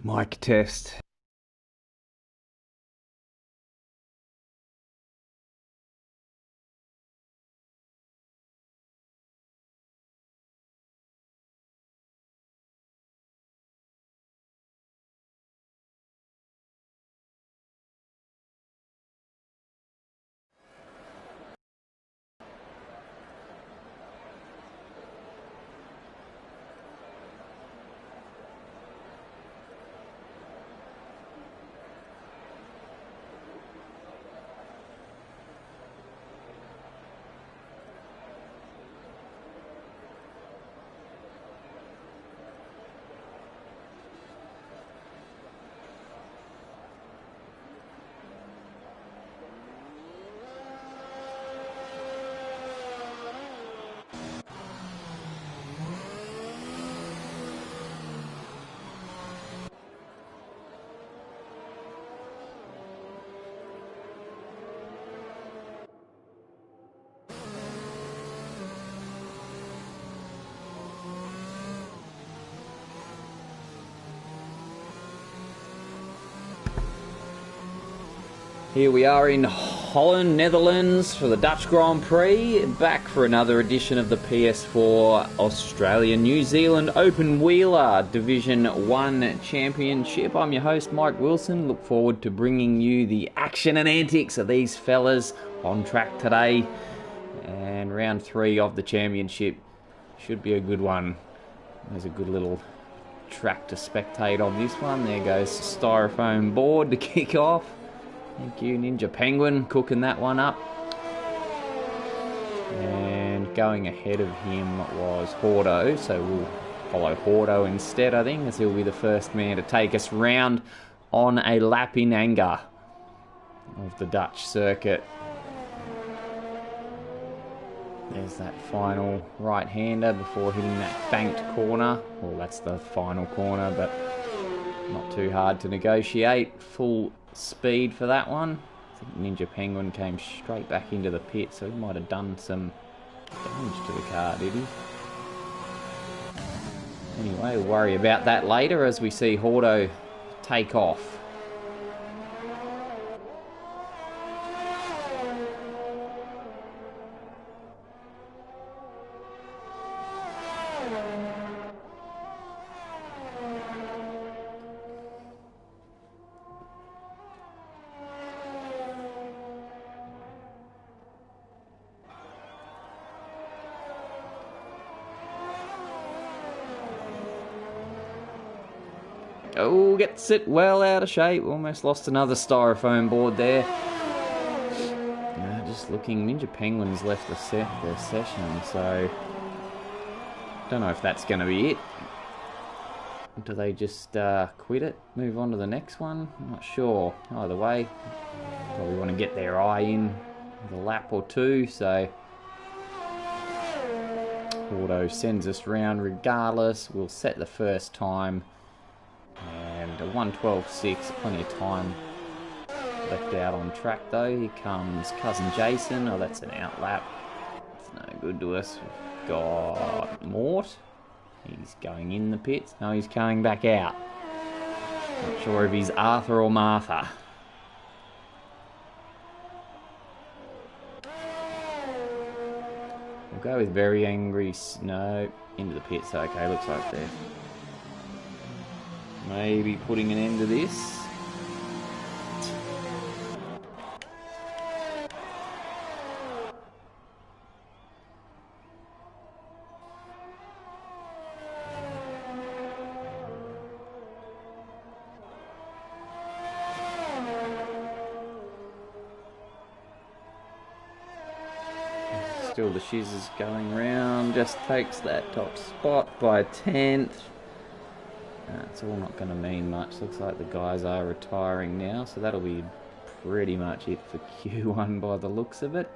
Mic test. Here we are in Holland, Netherlands for the Dutch Grand Prix, back for another edition of the PS4 Australia New Zealand Open Wheeler Division 1 Championship. I'm your host Mike Wilson. Look forward to bringing you the action and antics of these fellas on track today. And round 3 of the championship should be a good one. There's a good little track to spectate on this one. There goes the styrofoam board to kick off. Thank you, Ninja Penguin, cooking that one up. And going ahead of him was Hordo, so we'll follow Hordo instead, I think, as he'll be the first man to take us round on a lap in anger of the Dutch circuit. There's that final right-hander before hitting that banked corner. Well, that's the final corner, but not too hard to negotiate. Full speed for that one. I think Ninja Penguin came straight back into the pit, so he might have done some damage to the car, did he? Anyway, we'll worry about that later as we see Hordo take off. Oh, gets it well out of shape. Almost lost another styrofoam board there. Just looking, Ninja Penguin's left the session, so don't know if that's going to be it. Do they just quit it, move on to the next one? I'm not sure. Either way, probably want to get their eye in with a lap or two, so Auto sends us round regardless. We'll set the first time. And a 1:12.6, plenty of time left out on track though. Here comes Cousin Jason. Oh, that's an out lap. It's no good to us. We've got Mort. He's going in the pits. No, he's coming back out. Not sure if he's Arthur or Martha. We'll go with Very Angry Snow. Into the pits. Okay, looks like they're maybe putting an end to this. Still the shiz is going round, just takes that top spot by a 10th. It's all not going to mean much. Looks like the guys are retiring now, so that'll be pretty much it for Q1 by the looks of it.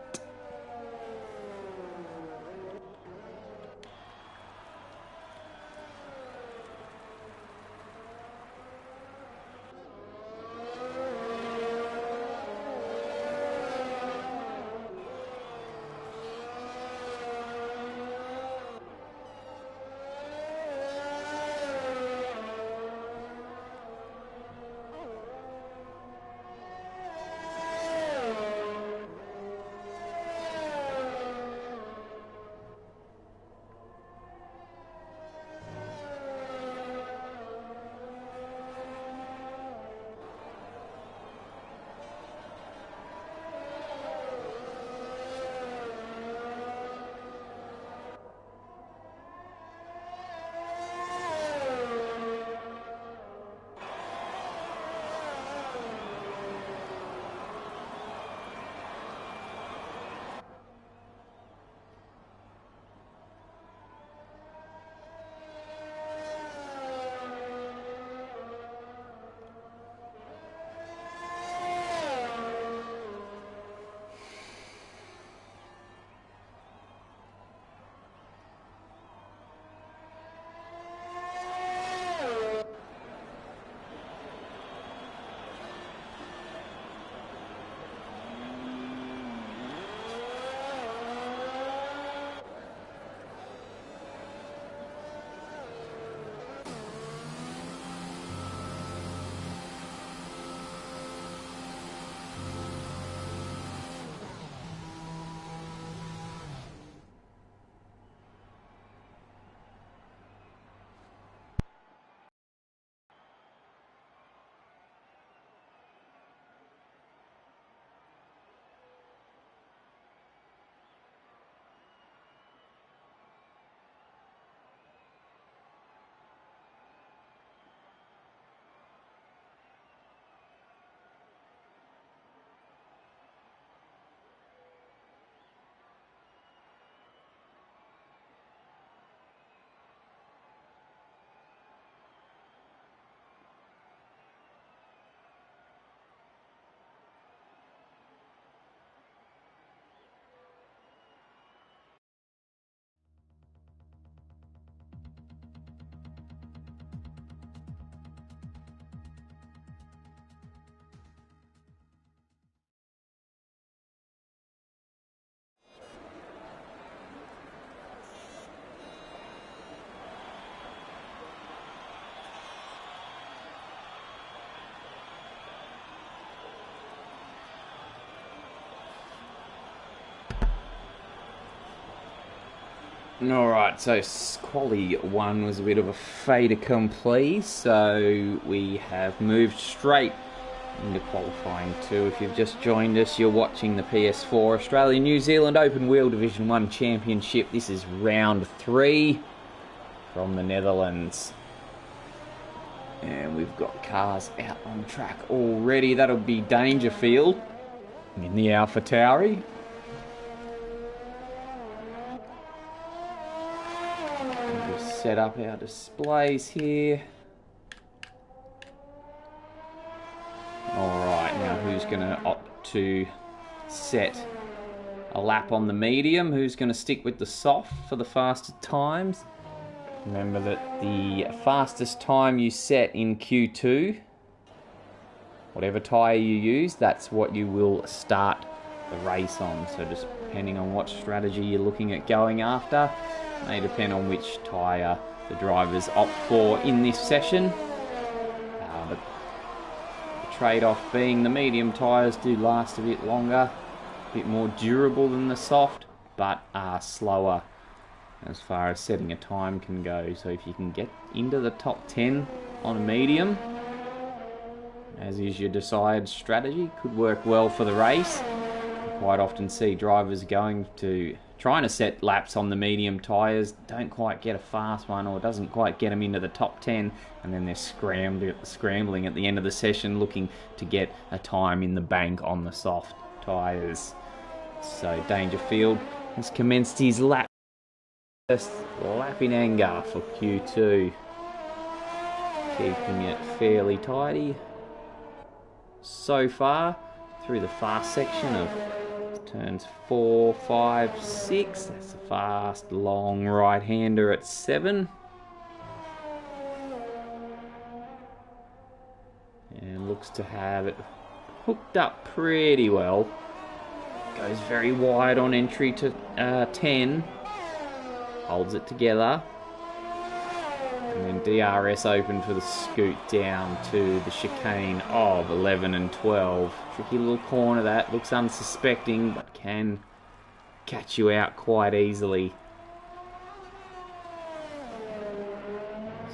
Alright, so Quali 1 was a bit of a fait accompli, so we have moved straight into qualifying 2. If you've just joined us, you're watching the PS4 Australia-New Zealand Open Wheel Division 1 Championship. This is round 3 from the Netherlands. And we've got cars out on track already. That'll be Dangerfield in the AlphaTauri. We've set up our displays here. Alright, now who's going to opt to set a lap on the medium? Who's going to stick with the soft for the faster times? Remember that the fastest time you set in Q2, whatever tyre you use, that's what you will start the race on. So just depending on what strategy you're looking at going after, may depend on which tyre the drivers opt for in this session. But the trade-off being the medium tyres do last a bit longer, a bit more durable than the soft, but are slower as far as setting a time can go. So if you can get into the top 10 on a medium, as is your desired strategy, could work well for the race. I quite often see drivers trying to set laps on the medium tyres, don't quite get a fast one, or doesn't quite get them into the top 10, and then they're scrambling at the end of the session looking to get a time in the bank on the soft tyres. So Dangerfield has commenced his lap. First lap in anger for Q2. Keeping it fairly tidy so far through the fast section of turns 4, 5, 6. That's a fast, long right-hander at 7. And looks to have it hooked up pretty well. Goes very wide on entry to 10. Holds it together. And then DRS open for the scoot down to the chicane of 11 and 12. Tricky little corner that. Looks unsuspecting, but can catch you out quite easily.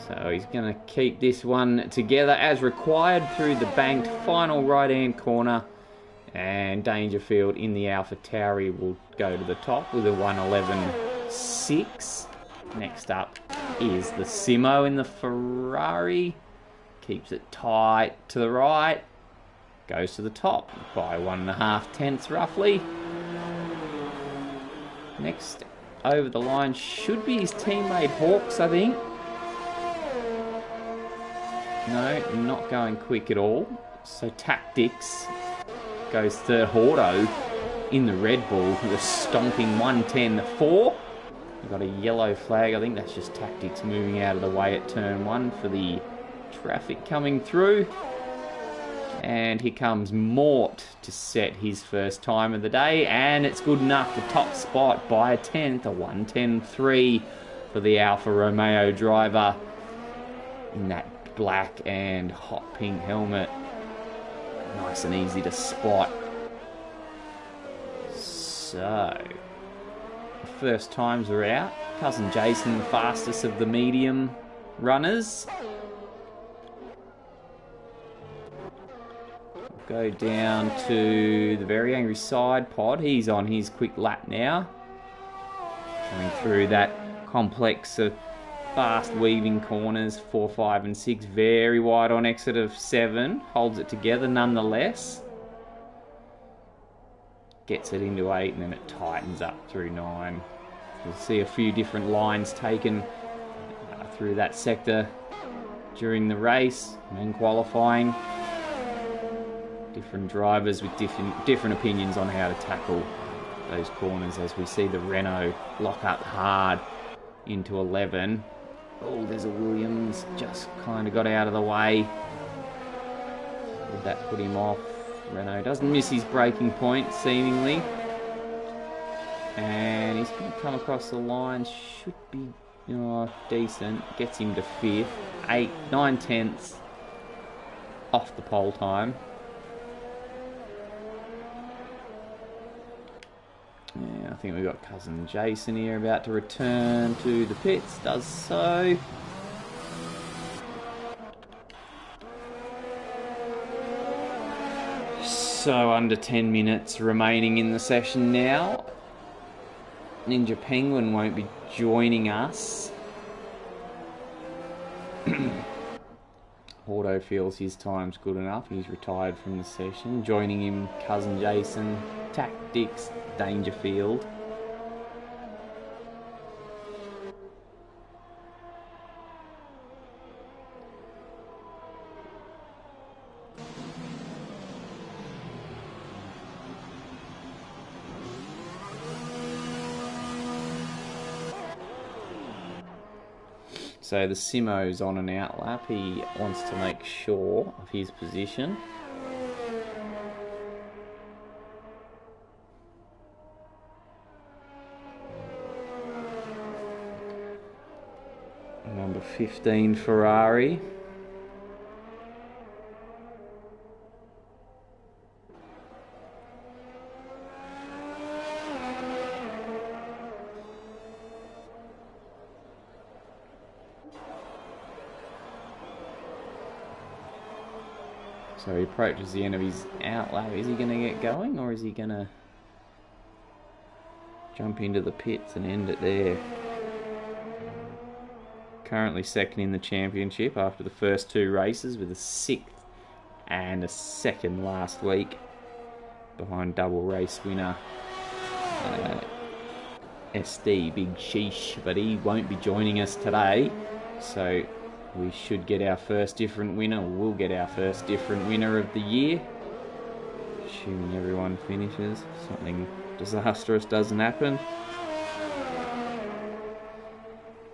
So he's going to keep this one together as required through the banked final right-hand corner. And Dangerfield in the AlphaTauri will go to the top with a 1:11.6. Next up is the Simo in the Ferrari. Keeps it tight to the right. Goes to the top by 1.5 tenths roughly. Next over the line should be his teammate Hawks, I think. No, not going quick at all. So Tactics goes third. Hordo in the Red Bull with a stomping 1:10.4. We've got a yellow flag. I think that's just Tactics moving out of the way at turn 1 for the traffic coming through. And here comes Mort to set his first time of the day, and it's good enough. The top spot by a tenth, a 1:10.3 for the Alfa Romeo driver in that black and hot pink helmet. Nice and easy to spot. So the first times are out. Cousin Jason, the fastest of the medium runners. Go down to the very angry side pod. He's on his quick lap now. Coming through that complex of fast weaving corners, 4, 5 and 6. Very wide on exit of 7. Holds it together nonetheless. Gets it into 8 and then it tightens up through 9. You'll see a few different lines taken through that sector during the race and then qualifying. Different drivers with different opinions on how to tackle those corners, as we see the Renault lock up hard into 11. Oh, there's a Williams, just kind of got out of the way. Would that put him off? Renault doesn't miss his braking point, seemingly. And he's going to come across the line, should be decent. Gets him to 5th, 8, 9 tenths off the pole time. Yeah, I think we've got cousin Jason here about to return to the pits. Does so. So under 10 minutes remaining in the session now. Ninja Penguin won't be joining us. Auto feels his time's good enough. He's retired from the session. Joining him, cousin Jason, Tactics, Dangerfield. So the Simo's on an outlap. He wants to make sure of his position. Number 15 Ferrari. So he approaches the end of his outlap. Is he going to get going, or is he going to jump into the pits and end it there? Currently second in the championship after the first two races, with a 6th and a 2nd last week, behind double race winner SD Big Sheesh, but he won't be joining us today. So we should get our first different winner. We'll get our first different winner of the year, assuming everyone finishes. Something disastrous doesn't happen.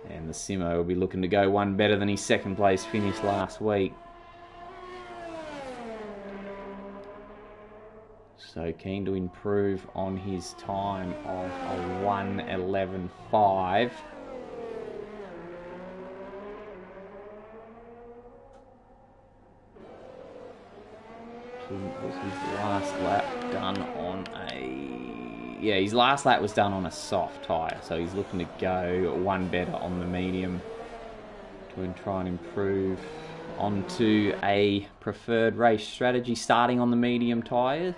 And the Simo will be looking to go one better than his 2nd place finish last week. So keen to improve on his time of a 1:11.5. Was his last lap done on a... Yeah, his last lap was done on a soft tyre, so he's looking to go one better on the medium to try and improve onto a preferred race strategy, starting on the medium tyre.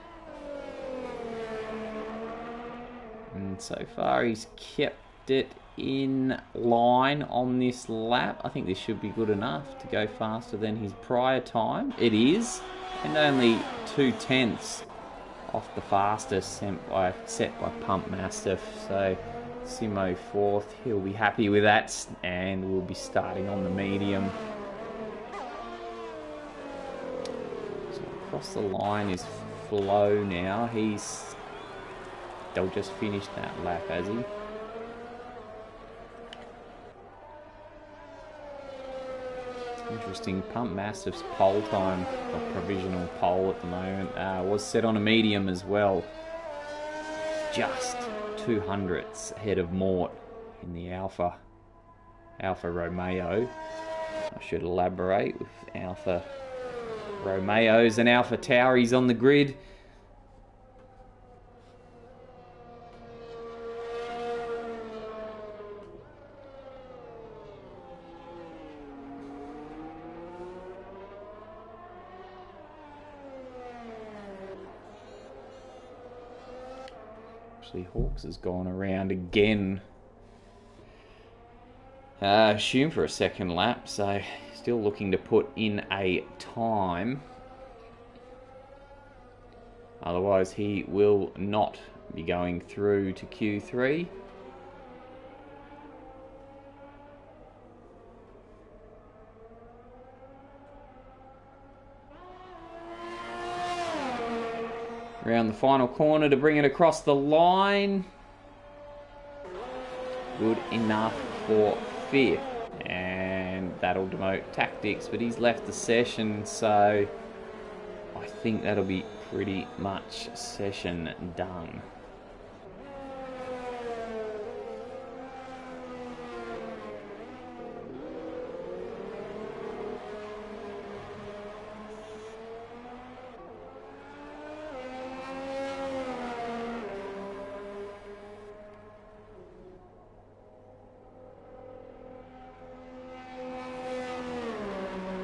And so far he's kept it in line on this lap. I think this should be good enough to go faster than his prior time. It is. And only 2/10 off the fastest set by Pump Mastiff. So Simo 4th, he'll be happy with that, and we'll be starting on the medium. So across the line is Flo now. They'll just finish that lap, has he? Interesting. Pump Mastiff's pole time, or provisional pole at the moment, was set on a medium as well. Just 200ths ahead of Mort in the Alfa Romeo. I should elaborate with Alfa Romeos and Alfa Tauris on the grid. Hawks has gone around again. Assume for a 2nd lap, so still looking to put in a time. Otherwise he will not be going through to Q3. Around the final corner to bring it across the line. Good enough for 5th. And that'll demote Tactics, but he's left the session, so I think that'll be pretty much session done.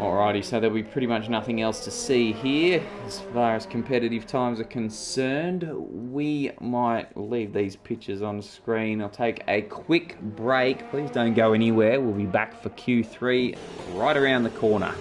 Alrighty, so there'll be pretty much nothing else to see here as far as competitive times are concerned. We might leave these pictures on screen. I'll take a quick break. Please don't go anywhere. We'll be back for Q3 right around the corner.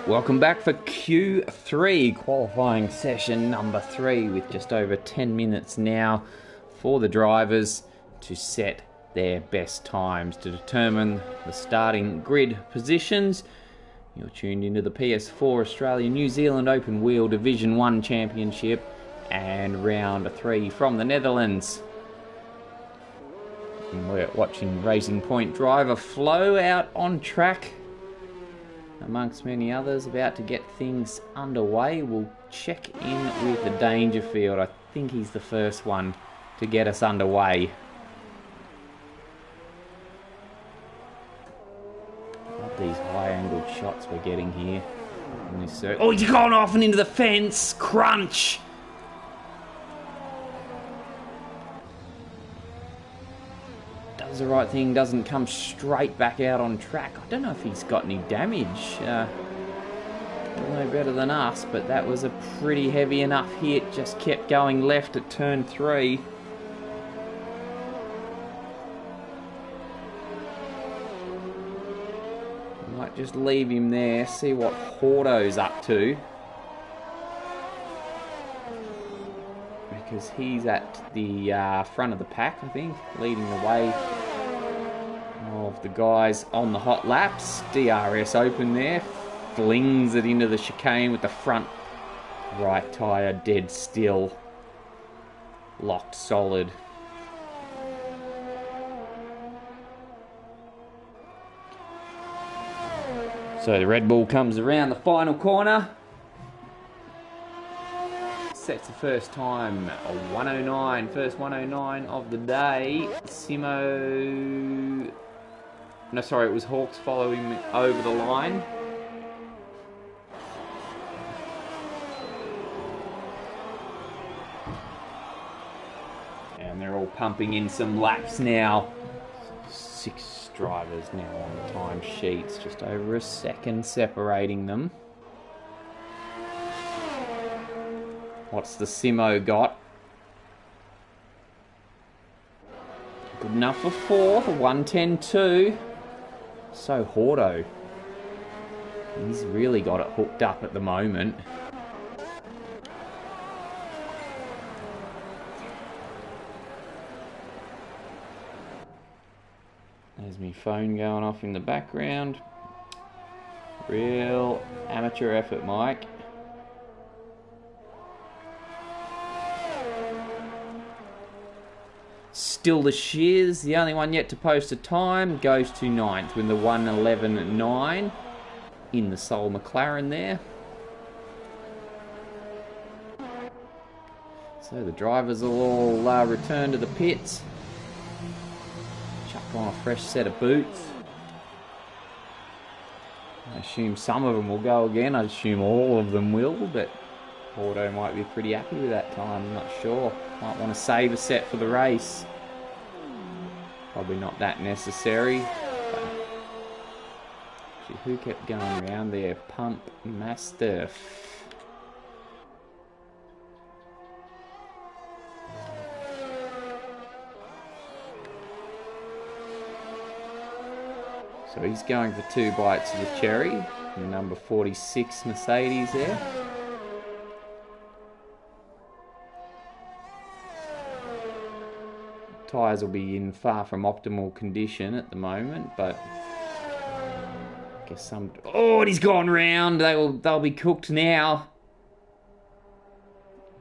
Welcome back for Q3, qualifying session number 3, with just over 10 minutes now for the drivers to set their best times to determine the starting grid positions. You're tuned into the PS4 Australia New Zealand Open Wheel Division 1 Championship and round 3 from the Netherlands. And we're watching Racing Point driver Flo out on track, amongst many others, about to get things underway. We'll check in with the Dangerfield. I think he's the first one to get us underway. Not these high-angled shots we're getting here. Oh, he's gone off and into the fence! Crunch! Does the right thing, doesn't come straight back out on track. I don't know if he's got any damage. He'll know better than us, but that was a pretty heavy enough hit. Just kept going left at turn 3. Might just leave him there, see what Hordo's up to. Because he's at the front of the pack, I think, leading the way of the guys on the hot laps. DRS open there, flings it into the chicane with the front right tyre dead still, locked solid. So the Red Bull comes around the final corner. Sets the first time, a 109, first 109 of the day. Simo... No, sorry, it was Hawks following over the line. And they're all pumping in some laps now. 6 drivers now on the time sheets, just over a second separating them. What's the Simo got? Good enough for fourth, 1:10.2. So Hordo, he's really got it hooked up at the moment. There's my phone going off in the background. Real amateur effort, Mike. Still the Shears, the only one yet to post a time, goes to ninth with the 1:11.9 in the Sol McLaren there. So the drivers will all return to the pits. Chuck on a fresh set of boots. I assume some of them will go again. I assume all of them will, but Auto might be pretty happy with that time. I'm not sure. Might want to save a set for the race. Probably not that necessary. But actually, who kept going around there? Pump Mastiff. So he's going for 2 bites of the cherry. The number 46 Mercedes there. Tyres will be in far from optimal condition at the moment, but I guess some... Oh, and he's gone round. They'll be cooked now.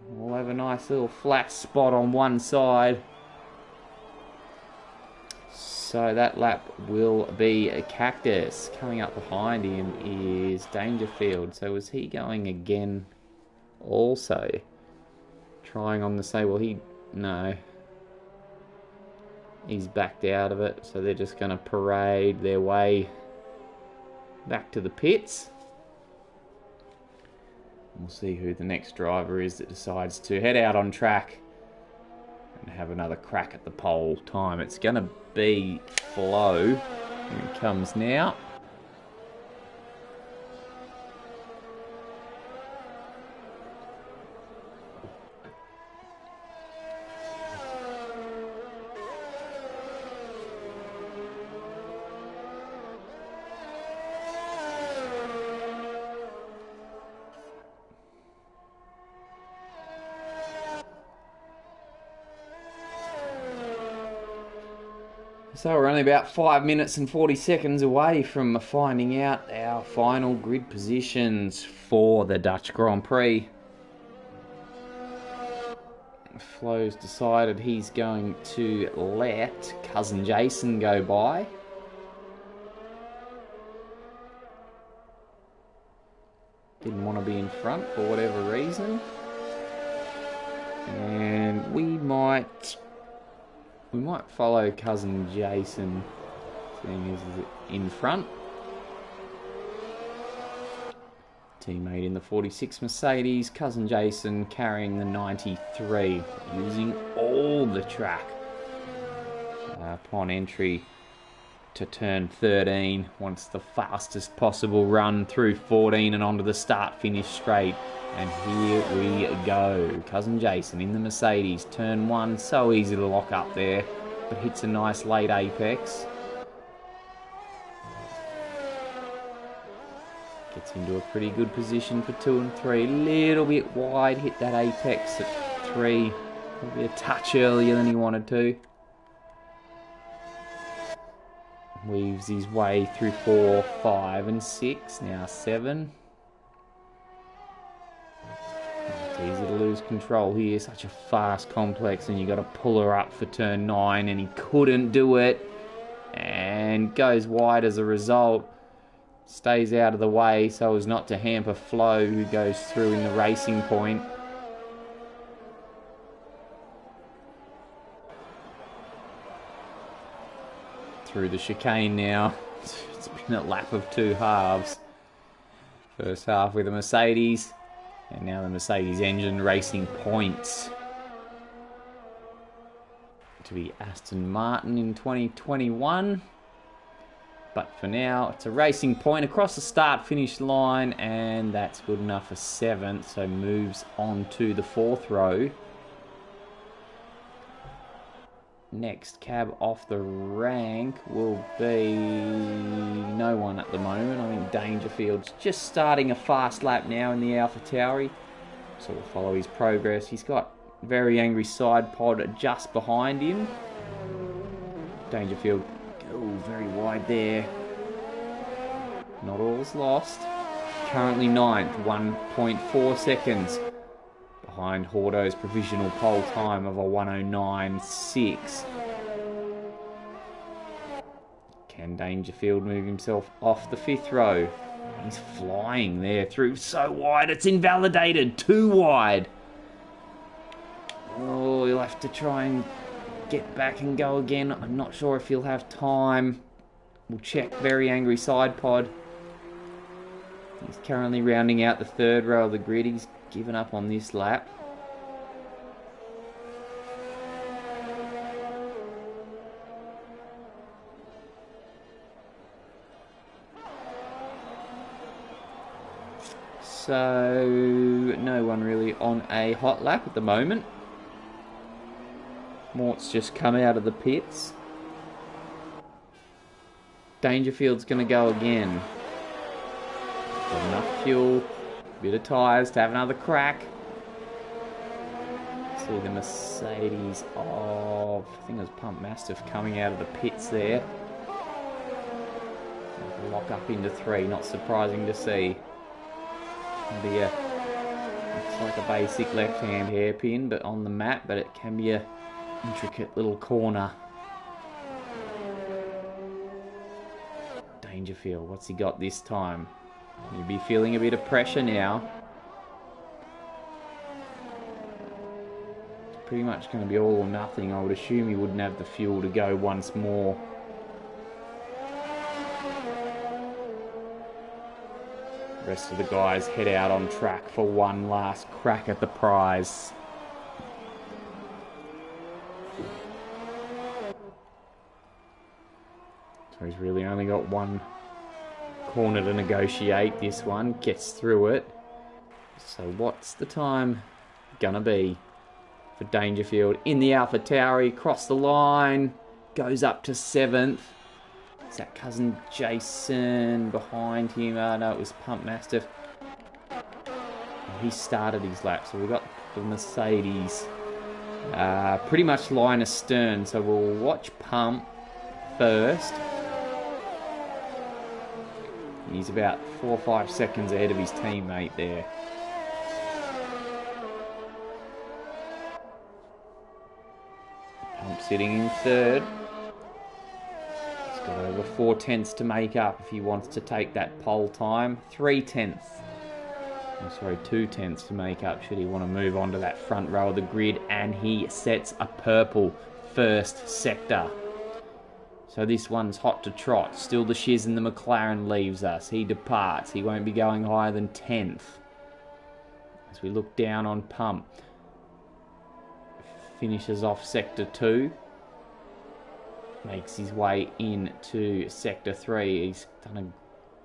We'll have a nice little flat spot on one side. So that lap will be a Cactus. Coming up behind him is Dangerfield. So was he going again also? Trying on the same... Well, no. He's backed out of it. So they're just going to parade their way back to the pits. We'll see who the next driver is that decides to head out on track and have another crack at the pole time. It's going to be Flo. Here he comes now. So we're only about 5 minutes and 40 seconds away from finding out our final grid positions for the Dutch Grand Prix. Flo's decided he's going to let Cousin Jason go by. Didn't want to be in front for whatever reason. And we might follow Cousin Jason, seeing he's in front. Teammate in the 46 Mercedes, Cousin Jason carrying the 93, using all the track upon entry to turn 13. Wants the fastest possible run through 14 and onto the start-finish straight. And here we go. Cousin Jason in the Mercedes. Turn 1, so easy to lock up there, but hits a nice late apex. Gets into a pretty good position for 2 and 3. Little bit wide, hit that apex at 3. Probably a touch earlier than he wanted to. Weaves his way through 4, 5 and 6. Now 7. It's easy to lose control here. Such a fast complex, and you got to pull her up for turn 9, and he couldn't do it, and goes wide as a result. Stays out of the way so as not to hamper Flo, who goes through in the racing point. Through the chicane now. It's been a lap of 2 halves. First half with a Mercedes, and now the Mercedes engine racing points to be Aston Martin in 2021. But for now, it's a racing point across the start-finish line, and that's good enough for 7th, so moves on to the 4th row. next cab off the rank will be no one at the moment. I think Dangerfield's just starting a fast lap now in the AlphaTauri. So we'll follow his progress. He's got Very Angry Side Pod just behind him. Dangerfield, very wide there. Not all's lost. Currently 9th, 1.4 seconds. Behind Hordo's provisional pole time of a 109.6. Can Dangerfield move himself off the 5th row? He's flying there through so wide, it's invalidated. Too wide. Oh, he'll have to try and get back and go again. I'm not sure if he'll have time. We'll check Very Angry Side Pod. He's currently rounding out the 3rd row of the grid. He's given up on this lap. So, no one really on a hot lap at the moment. Mort's just come out of the pits. Dangerfield's going to go again. Got enough fuel, bit of tyres to have another crack. See the Mercedes of, I think it was Pump Mastiff coming out of the pits there. Lock up into 3, not surprising to see. Be it's like a basic left-hand hairpin, but on the map, but it can be a intricate little corner. Dangerfield, what's he got this time? He'll be feeling a bit of pressure now. It's pretty much going to be all or nothing. I would assume he wouldn't have the fuel to go once more. The rest of the guys head out on track for one last crack at the prize. So he's really only got one corner to negotiate. This one gets through it. So what's the time gonna be for Dangerfield in the AlphaTauri? Cross the line, goes up to 7th. Is that cousin Jason behind him? No, it was Pump Mastiff. He started his lap, so we've got the Mercedes pretty much line astern. So we'll watch Pump first. He's about 4 or 5 seconds ahead of his teammate there. Pump sitting in 3rd. He's got over 4 tenths to make up if he wants to take that pole time. 3 tenths. I'm sorry, 2 tenths to make up should he want to move on to that front row of the grid, and he sets a purple 1st sector. So this one's hot to trot. Still the shiz and the McLaren leaves us. He departs. He won't be going higher than 10th. As we look down on Pump. Finishes off Sector 2. Makes his way into Sector 3. He's done a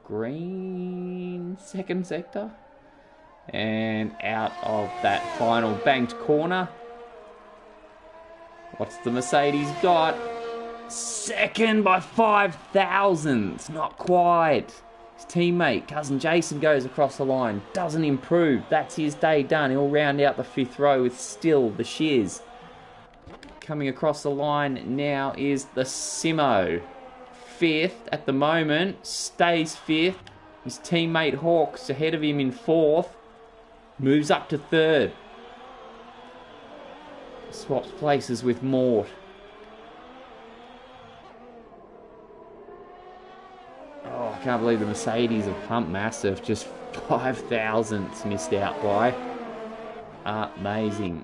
green 2nd sector. And out of that final banked corner. What's the Mercedes got? 2nd by 5 thousandths. Not quite. His teammate, cousin Jason, goes across the line. Doesn't improve. That's his day done. He'll round out the 5th row with still the shiz. Coming across the line now is the Simo. 5th at the moment. Stays 5th. His teammate Hawks ahead of him in 4th. Moves up to 3rd. Swaps places with Mort. Oh, I can't believe the Mercedes of Pump Mastiff just 5 thousandths missed out by. Amazing.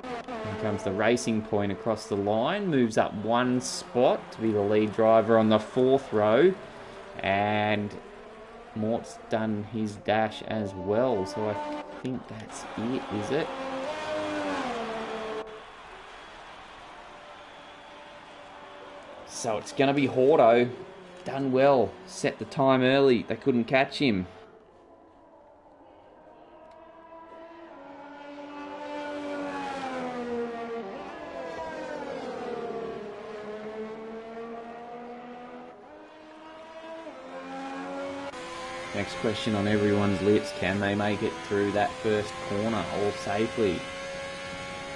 Here comes the Racing Point across the line. Moves up 1 spot to be the lead driver on the 4th row. And Mort's done his dash as well. So I think that's it, is it? So it's going to be Hordo. Done well. Set the time early. They couldn't catch him. Next question on everyone's lips, can they make it through that first corner all safely?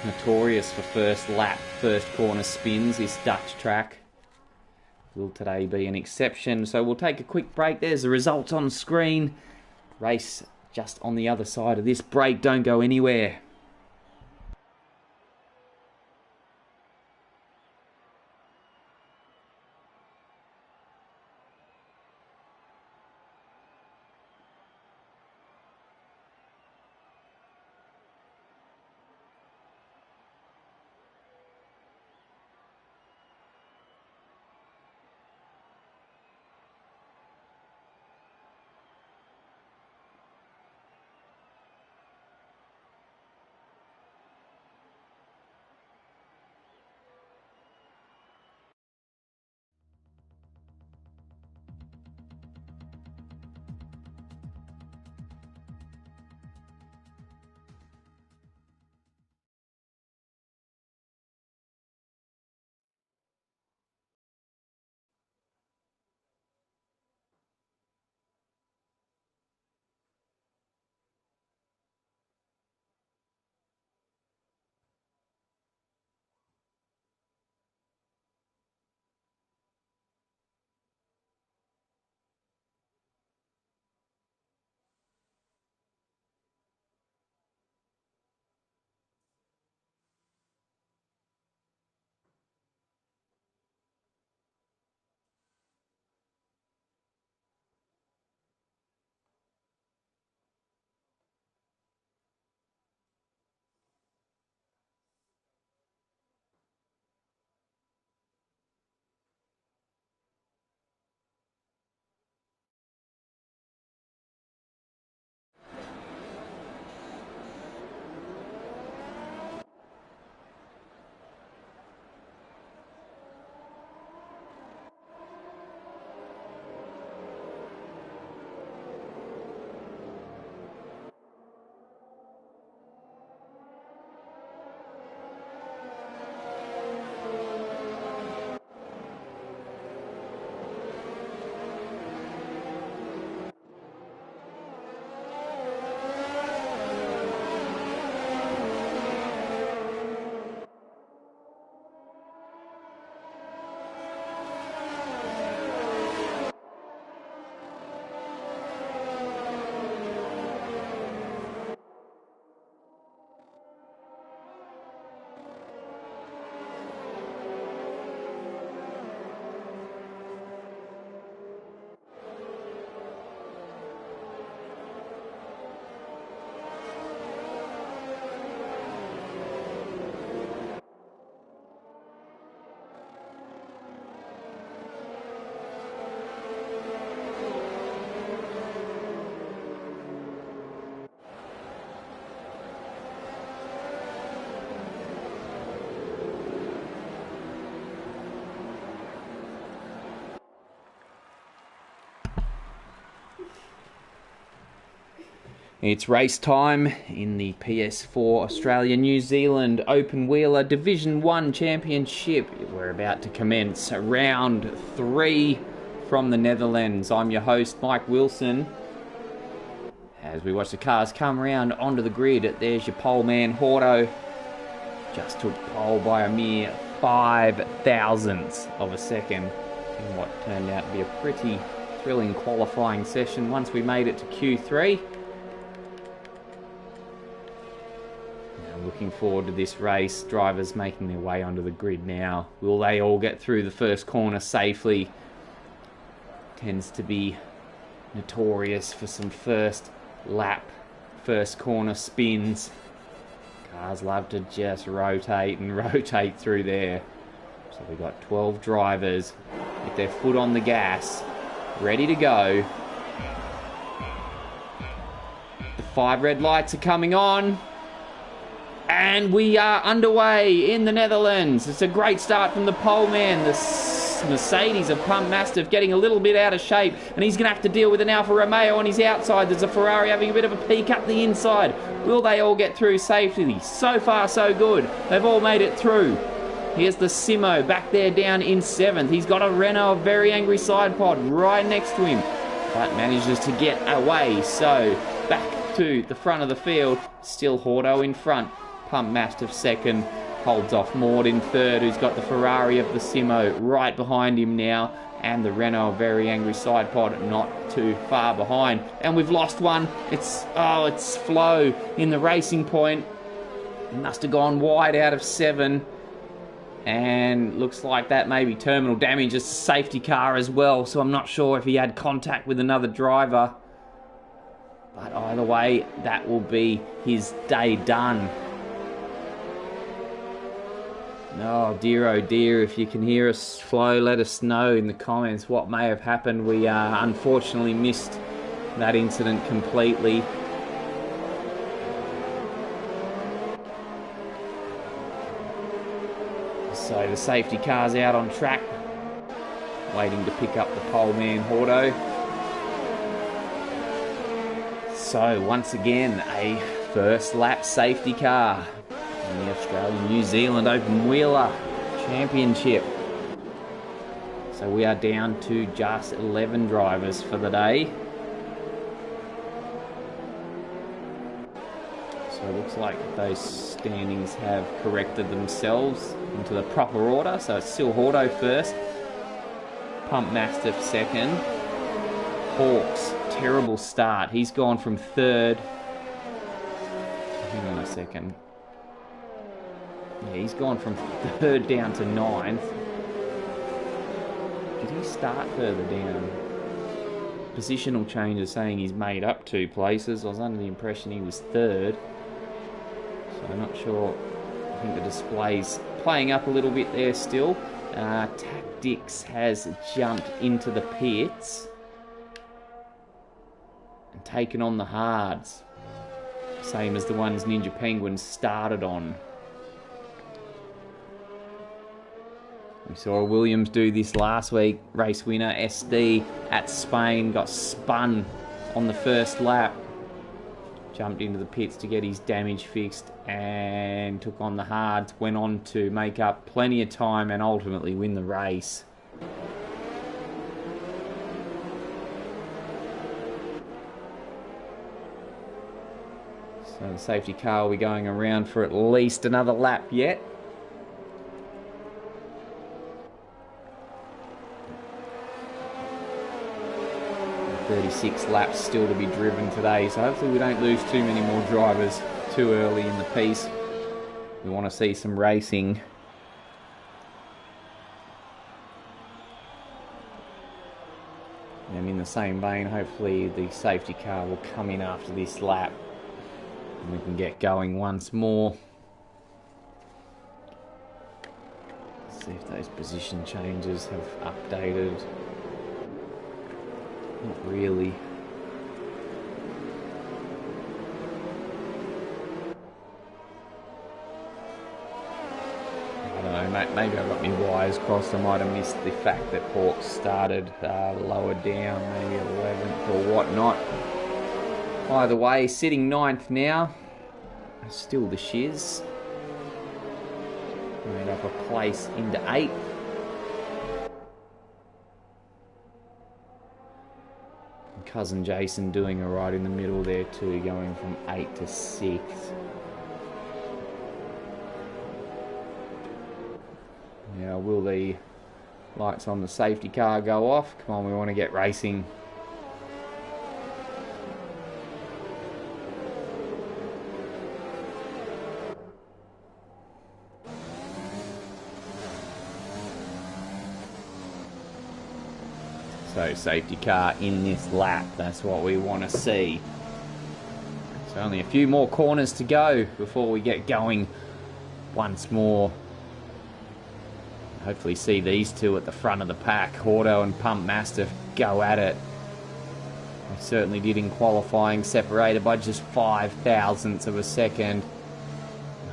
Notorious for first lap, first corner spins, this Dutch track. Will today be an exception? So we'll take a quick break. There's the results on screen. Race just on the other side of this break. Don't go anywhere. It's race time in the PS4 Australia New Zealand Open Wheeler Division 1 Championship. We're about to commence round 3 from the Netherlands. I'm your host, Mike Wilson. As we watch the cars come around onto the grid, there's your pole man, Horto. Just took pole by a mere 5 thousandths of a second in what turned out to be a pretty thrilling qualifying session once we made it to Q3. Looking forward to this race. Drivers making their way onto the grid now. Will they all get through the first corner safely? Tends to be notorious for some first lap, first corner spins. Cars love to just rotate and rotate through there. So we've got 12 drivers with their foot on the gas, ready to go. The 5 red lights are coming on. And we are underway in the Netherlands. It's a great start from the pole man. The Mercedes of Pump Mastiff getting a little bit out of shape, and he's going to have to deal with an Alfa Romeo on his outside. There's a Ferrari having a bit of a peek up the inside. Will they all get through safely? So far, so good. They've all made it through. Here's the Simo back there down in 7th. He's got a Renault, a very angry side pod right next to him. but manages to get away. So back to the front of the field, still Hordo in front, Pump Mastiff second, holds off Maud in third, who's got the Ferrari of the Simo right behind him now, and the Renault Very Angry Side Pod not too far behind. And we've lost one. It's Flo in the Racing Point. Must have gone wide out of 7. And looks like that may be terminal damage. It's a safety car as well, so I'm not sure if he had contact with another driver. But either way, that will be his day done. Oh dear, if you can hear us, Flo, let us know in the comments what may have happened. We unfortunately missed that incident completely. So the safety car's out on track, waiting to pick up the pole man, Hordo. So once again, a first lap safety car in the Australian-New Zealand Open Wheeler Championship. So we are down to just 11 drivers for the day. So it looks like those standings have corrected themselves into the proper order. So it's still Hordo first, Pump Mastiff second, Hawks, terrible start. He's gone from third. Hang on a second. Yeah, he's gone from third down to 9th. Did he start further down? Positional changes saying he's made up 2 places. I was under the impression he was third. So I'm not sure. I think the display's playing up a little bit there still. Tactics has jumped into the pits and taken on the hards. Same as the ones Ninja Penguin started on. We saw Williams do this last week. Race winner SD at Spain got spun on the first lap. Jumped into the pits to get his damage fixed and took on the hards. Went on to make up plenty of time and ultimately win the race. So the safety car will be going around for at least another lap yet. 36 laps still to be driven today, so hopefully we don't lose too many more drivers too early in the piece. We want to see some racing. And in the same vein, hopefully the safety car will come in after this lap and we can get going once more. Let's see if those position changes have updated. Not really. I don't know, maybe I got my wires crossed. I might have missed the fact that Hawks started lower down, maybe 11th or whatnot. Either way, sitting 9th now. Still the shiz. Made up a place into 8th. Cousin Jason doing alright in the middle there too, going from 8th to 6th. Now, will the lights on the safety car go off? Come on, we want to get racing. So safety car in this lap, that's what we want to see. So only a few more corners to go before we get going once more. Hopefully see these two at the front of the pack, Hordo and Pump Mastiff, go at it. They certainly did in qualifying, separated by just 5 thousandths of a second.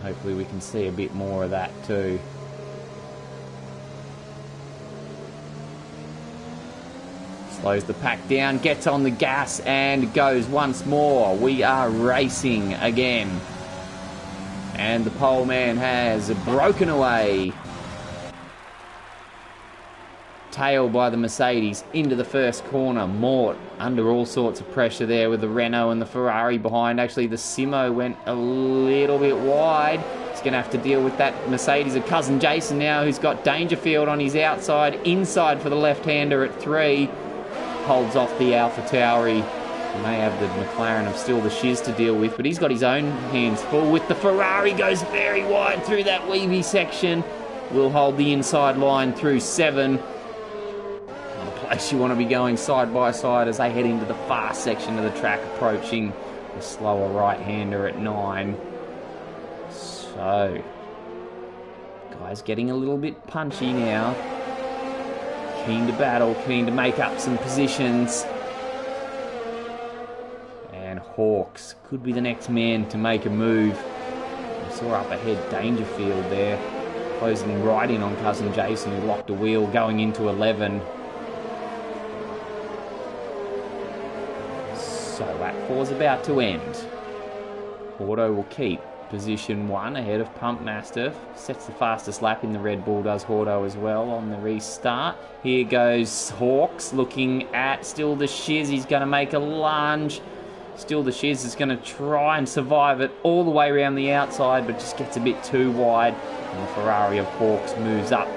Hopefully we can see a bit more of that too. Slows the pack down, gets on the gas and goes once more. We are racing again. And the pole man has broken away. tailed by the Mercedes into the first corner. Mort under all sorts of pressure there with the Renault and the Ferrari behind. Actually, the Simo went a little bit wide. He's going to have to deal with that Mercedes of Cousin Jason now, who's got Dangerfield on his outside. Inside for the left-hander at 3. Holds off the Alpha Tauri. May have the McLaren of still the Shiz to deal with, but he's got his own hands full with the Ferrari. Goes very wide through that weavy section. Will hold the inside line through 7. Not a place you want to be going side by side as they head into the far section of the track, approaching the slower right-hander at 9. So, guys getting a little bit punchy now. Keen to battle, keen to make up some positions. And Hawks could be the next man to make a move. We saw up ahead Dangerfield there, closing right in on Cousin Jason, who locked a wheel going into 11. So lap 4's about to end. Auto will keep position 1 ahead of Pump Mastiff. Sets the fastest lap in the Red Bull, does Hordo as well on the restart. Here goes Hawks looking at still the Shiz. He's going to make a lunge. Still the Shiz is going to try and survive it all the way around the outside, but just gets a bit too wide. And the Ferrari of Hawks moves up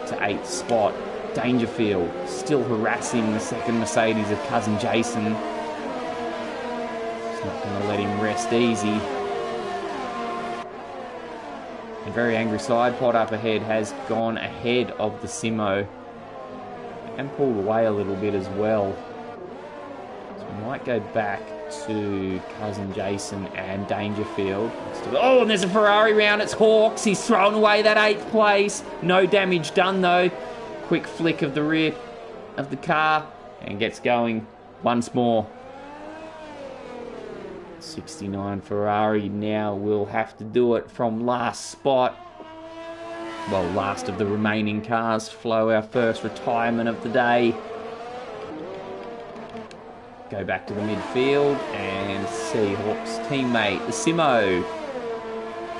to 8th spot. Dangerfield still harassing the second Mercedes of Cousin Jason. He's not going to let him rest easy. A very angry side pod up ahead has gone ahead of the Simo and pulled away a little bit as well. So we might go back to Cousin Jason and Dangerfield. Oh, and there's a Ferrari round. It's Hawks. He's thrown away that 8th place. No damage done though. Quick flick of the rear of the car and gets going once more. 69 Ferrari now will have to do it from last spot. Well, last of the remaining cars. Flo, our first retirement of the day. Go back to the midfield and see Hawks' teammate, the Simo,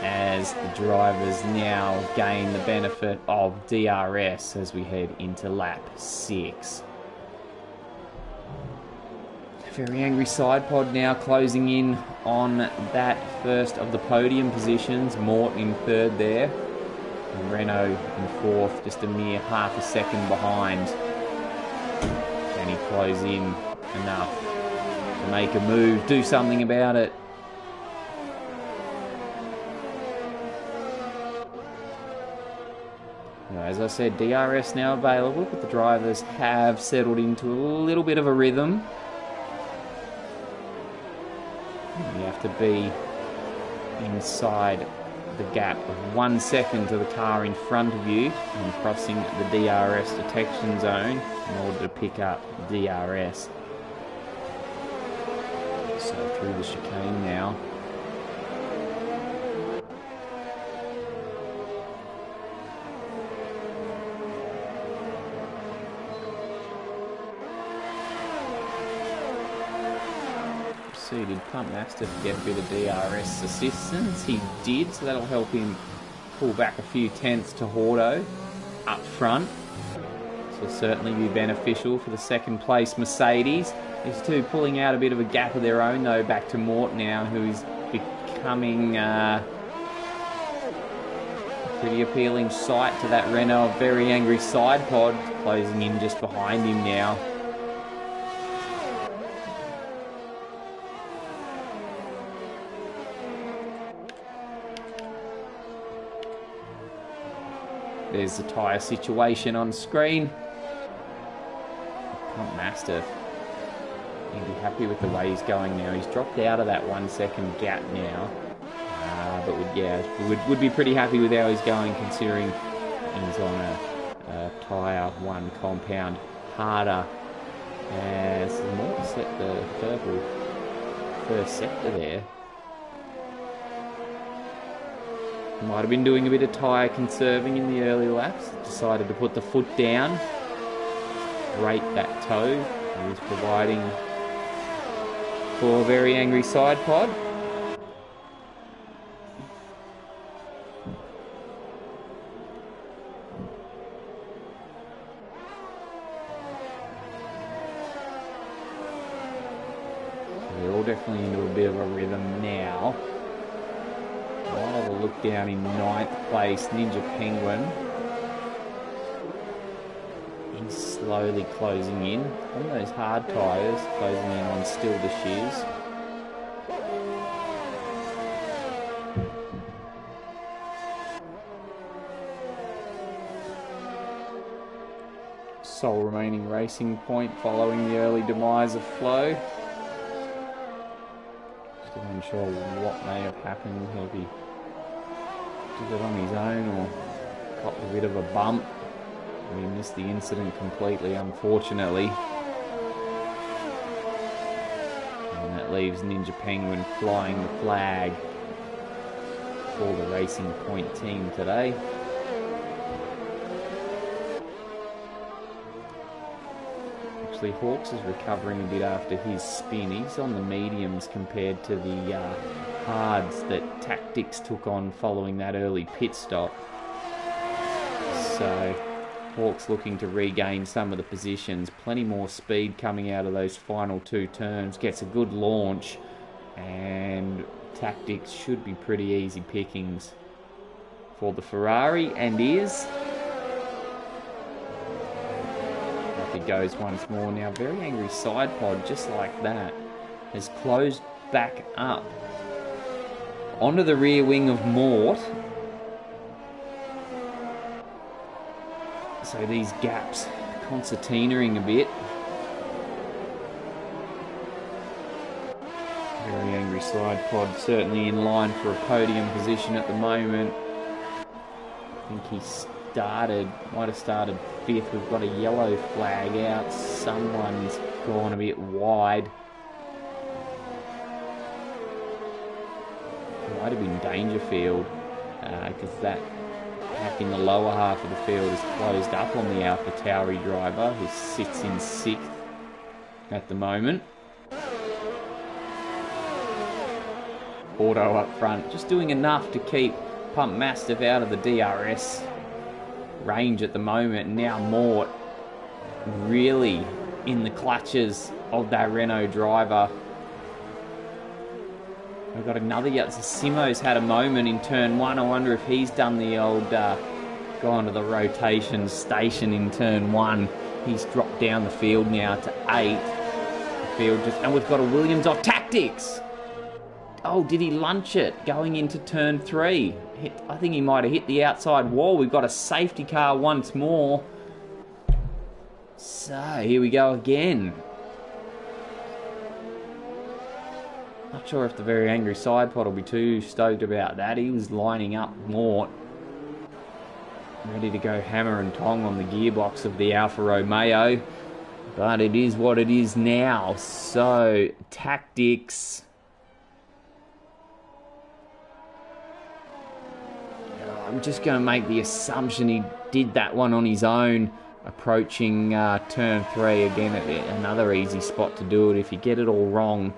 as the drivers now gain the benefit of DRS as we head into lap 6. Very angry side pod now closing in on that first of the podium positions. Mort in 3rd there. And Renault in 4th, just a mere half a second behind. Can he close in enough to make a move, do something about it? Now, as I said, DRS now available, but the drivers have settled into a little bit of a rhythm. You have to be inside the gap of 1 second to the car in front of you and crossing the DRS detection zone in order to pick up DRS. So through the chicane now. Did Pump Master get a bit of DRS assistance? He did, so that'll help him pull back a few tenths to Hordo up front. So certainly be beneficial for the 2nd place Mercedes. These two pulling out a bit of a gap of their own though, back to Mort now, who is becoming a pretty appealing sight to that Renault. Very angry side pod closing in just behind him now. There's the tyre situation on screen. Pump Master, he'll be happy with the way he's going now. He's dropped out of that 1 second gap now. But would be pretty happy with how he's going, considering he's on a tyre 1 compound harder. As more set the purple first sector there. Might have been doing a bit of tyre conserving in the early laps. Decided to put the foot down. Rate that toe. He's providing for a very angry side pod. definitely into a bit of a rhythm now. I'll have a look down in 9th place, Ninja Penguin. He's slowly closing in on those hard tyres, closing in on still the shears. Sole remaining racing point following the early demise of Flo. Still unsure what may have happened. Maybe did it on his own or got a bit of a bump. We missed the incident completely, unfortunately. And that leaves Ninja Penguin flying the flag for the Racing Point team today. Actually, Hawks is recovering a bit after his spin. He's on the mediums compared to the hards that Tactics took on following that early pit stop. So Hawks looking to regain some of the positions. Plenty more speed coming out of those final 2 turns. Gets a good launch, and Tactics should be pretty easy pickings for the Ferrari, and is. Up he goes once more. Now, Very Angry Side Pod, just like that, has closed back up onto the rear wing of Mort. So these gaps concertinaing a bit. Very Angry Side Pod certainly in line for a podium position at the moment. I think he might have started 5th. We've got a yellow flag out. Someone's gone a bit wide. It might have been Dangerfield, because that pack in the lower half of the field is closed up on the Alpha Tauri driver, who sits in 6th at the moment. Auto up front, just doing enough to keep Pump Mastiff out of the DRS range at the moment. Now Mort really in the clutches of that Renault driver. We've got another Simo's had a moment in turn 1. I wonder if he's done the old gone to the rotation station in turn 1. He's dropped down the field now to 8th. And we've got a Williams off Tactics. Oh, did he lunch it going into turn 3? I think he might have hit the outside wall. We've got a safety car once more. So, here we go again. Not sure if the Very Angry Side Pod will be too stoked about that. He was lining up Mort, ready to go hammer and tong on the gearbox of the Alfa Romeo. But it is what it is now. So, Tactics. I'm just going to make the assumption he did that one on his own, approaching turn 3. Again, another easy spot to do it. If you get it all wrong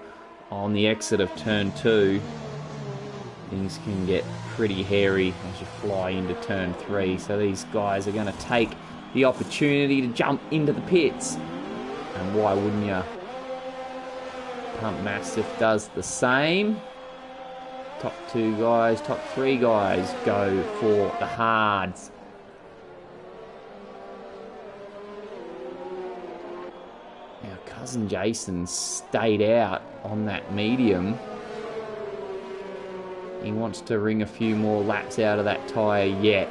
on the exit of turn 2, things can get pretty hairy as you fly into turn 3. So these guys are going to take the opportunity to jump into the pits. And why wouldn't you? Pump Mastiff does the same. Top 2 guys, top 3 guys go for the hards. Now, Cousin Jason stayed out on that medium. He wants to wring a few more laps out of that tyre yet.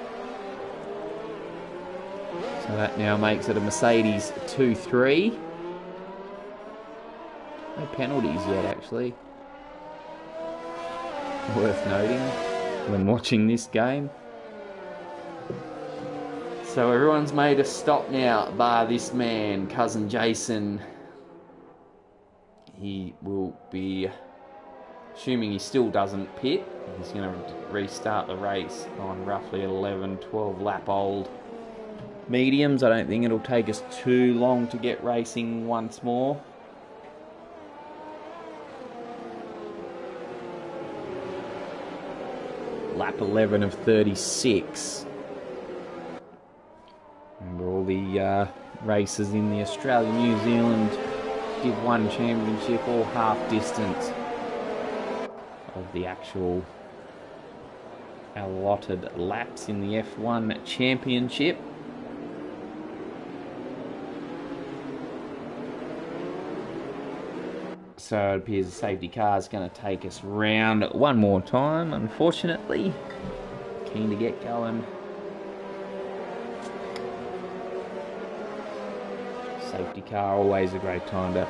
So that now makes it a Mercedes 2-3. No penalties yet, actually. Worth noting when watching this game. So everyone's made a stop now, bar this man, Cousin Jason. He will be, assuming he still doesn't pit, he's going to restart the race on roughly 11, 12 lap old mediums. I don't think it'll take us too long to get racing once more. Lap 11 of 36. Remember all the races in the Australia-New Zealand Div 1 Championship, or half distance of the actual allotted laps in the F1 Championship. So it appears the safety car is going to take us round one more time, unfortunately. Keen to get going. Safety car, always a great time to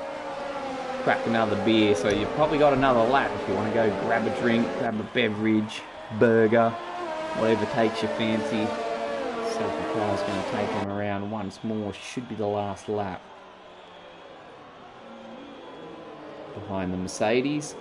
crack another beer. So you've probably got another lap if you want to go grab a drink, grab a beverage, burger, whatever takes your fancy. Safety car is going to take them around once more. Should be the last lap. Behind the Mercedes.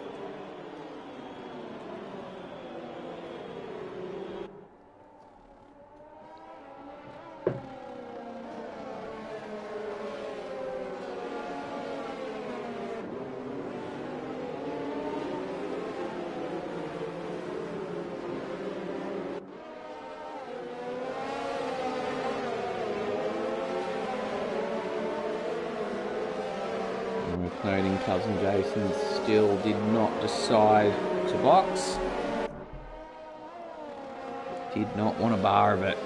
Noting Cousin Jason still did not decide to box. Did not want a bar of it.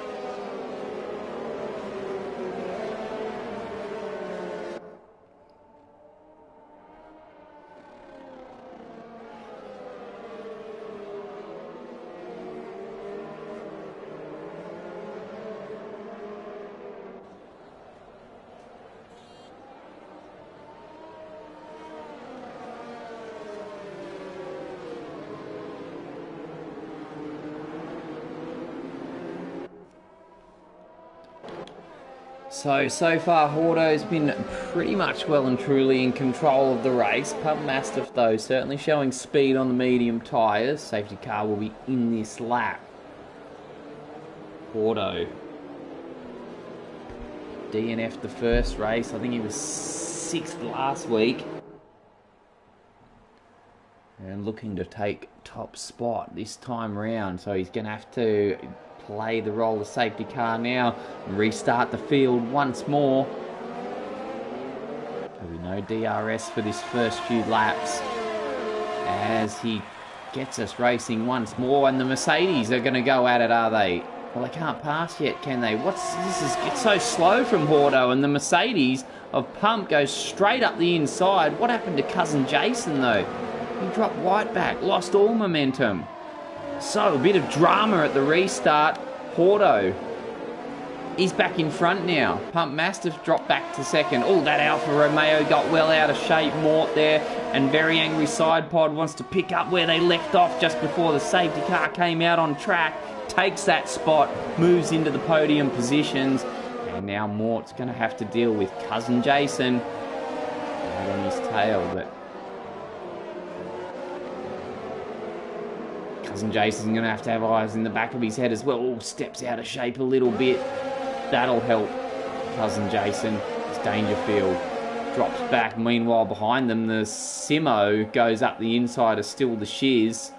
So far, Hordo's been pretty much well and truly in control of the race. Pump Mastiff, though, certainly showing speed on the medium tyres. Safety car will be in this lap. Hordo DNF'd the first race. I think he was 6th last week. And looking to take top spot this time round. So he's going to have to play the role of safety car now and restart the field once more. There'll be no DRS for this first few laps as he gets us racing once more, and the Mercedes are going to go at it, are they? Well, they can't pass yet, can they? It's so slow from Hordo, and the Mercedes of Pump goes straight up the inside. What happened to Cousin Jason, though? He dropped right back, lost all momentum. So, a bit of drama at the restart. Hordo is back in front now. Pump Mastiff dropped back to second. Oh, that Alfa Romeo got well out of shape. Mort there, and Very Angry Side Pod wants to pick up where they left off just before the safety car came out on track. Takes that spot, moves into the podium positions, and now Mort's going to have to deal with Cousin Jason right on his tail, but Cousin Jason's going to have eyes in the back of his head as well. Oh, steps out of shape a little bit. That'll help Cousin Jason. It's Dangerfield. Drops back. Meanwhile, behind them, the Simo goes up the inside of Still the Shiz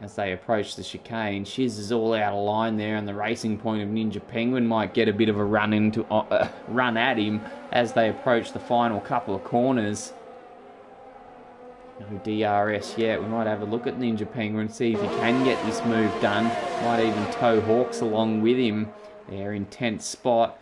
as they approach the chicane. Shiz is all out of line there, and the Racing Point of Ninja Penguin might get a bit of a run at him as they approach the final couple of corners. No DRS yet. We might have a look at Ninja Penguin, see if he can get this move done. Might even tow Hawks along with him. They're in 10th spot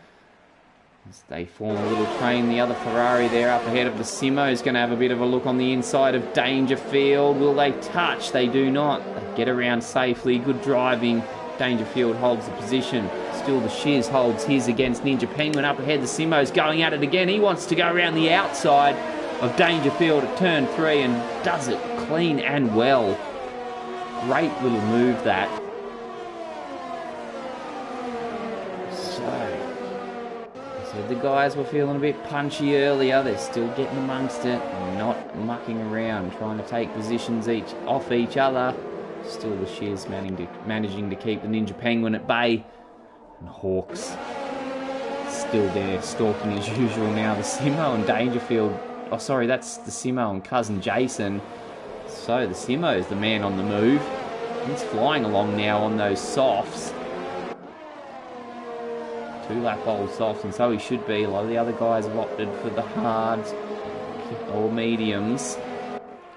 as they form a little train. The other Ferrari there up ahead of the Simo is going to have a bit of a look on the inside of Dangerfield. Will they touch? They do not. They get around safely. Good driving. Dangerfield holds the position. Still the Shiz holds his against Ninja Penguin. Up ahead, the Simo's going at it again. He wants to go around the outside of Dangerfield at turn 3 and does it clean and well. Great little move that. So the guys were feeling a bit punchy earlier. They're still getting amongst it, not mucking around, trying to take positions off each other. Still the Shiz managing to keep the Ninja Penguin at bay. And Hawks still there, stalking as usual now. The Simo and Dangerfield. Oh, sorry, that's the Simo and Cousin Jason. So the Simo is the man on the move. He's flying along now on those softs. 2-lap old softs, and so he should be. A lot of the other guys have opted for the hards. all mediums.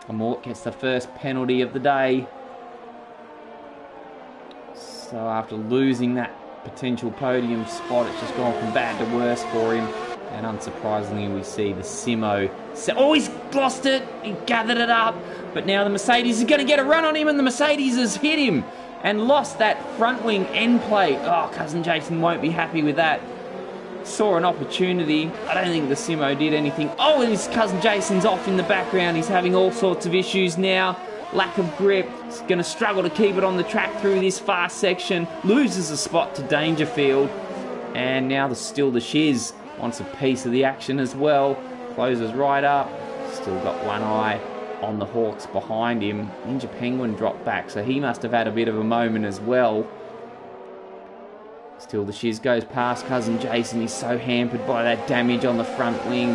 Amort gets the first penalty of the day. So after losing that potential podium spot, it's just gone from bad to worse for him. And unsurprisingly, we see the Simo. Oh, he's lost it. He gathered it up. But now the Mercedes is going to get a run on him, and the Mercedes has hit him and lost that front wing end plate. Oh, Cousin Jason won't be happy with that. Saw an opportunity. I don't think the Simo did anything. Oh, and his Cousin Jason's off in the background. He's having all sorts of issues now. Lack of grip. He's going to struggle to keep it on the track through this fast section. Loses a spot to Dangerfield. And now still the Shiz wants a piece of the action as well. Closes right up. Still got one eye on the Hawks behind him. Ninja Penguin dropped back, so he must have had a bit of a moment as well. Still the Shiz goes past Cousin Jason. He's so hampered by that damage on the front wing.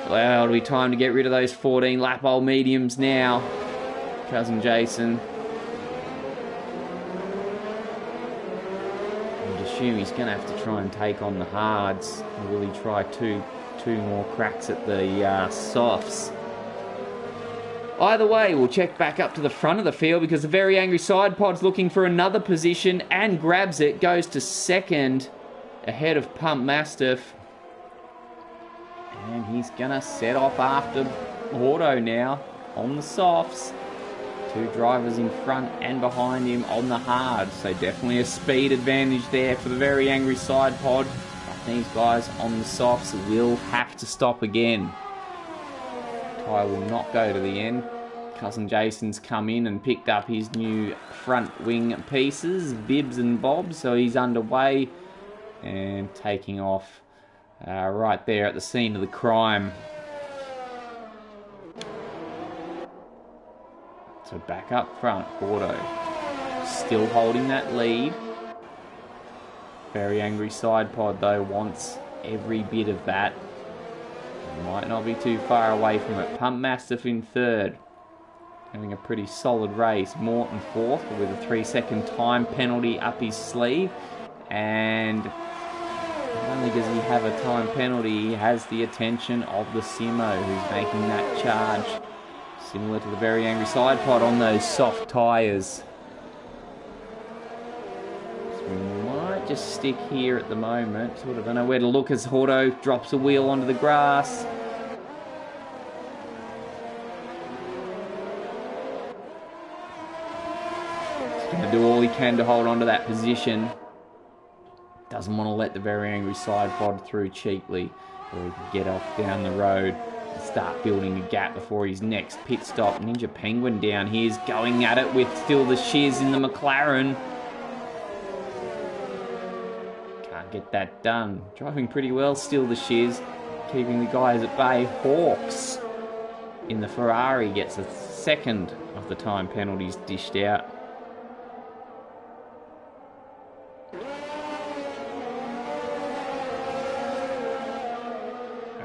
Well, it'll be time to get rid of those 14 lap old mediums now. Cousin Jason. I'd assume he's going to have to try and take on the hards. Or will he try two more cracks at the softs? Either way, we'll check back up to the front of the field because the Very Angry Side Pod's looking for another position and grabs it, goes to second ahead of Pump Mastiff. And he's going to set off after Auto now on the softs. Two drivers in front and behind him on the hard. So definitely a speed advantage there for the Very Angry Side Pod. But these guys on the softs will have to stop again. Tyre will not go to the end. Cousin Jason's come in and picked up his new front wing pieces, bibs and bobs, so he's underway and taking off right there at the scene of the crime. So back up front, Auto still holding that lead. Very Angry Side Pod though wants every bit of that. Might not be too far away from it. Pump Mastiff in third. Having a pretty solid race. Morton fourth with a 3-second time penalty up his sleeve. And not only does he have a time penalty, he has the attention of the Simo who's making that charge. Similar to the Very Angry Side Pod on those soft tyres. So we might just stick here at the moment. Sort of don't know where to look as Auto drops a wheel onto the grass. He's going to do all he can to hold on to that position. Doesn't want to let the Very Angry Side Pod through cheaply, or he can get off down the road and start building a gap before his next pit stop. Ninja Penguin down here is going at it with still the Shiz in the McLaren. Can't get that done. Driving pretty well still the Shiz, keeping the guys at bay. Hawks in the Ferrari gets a second of the time penalties dished out.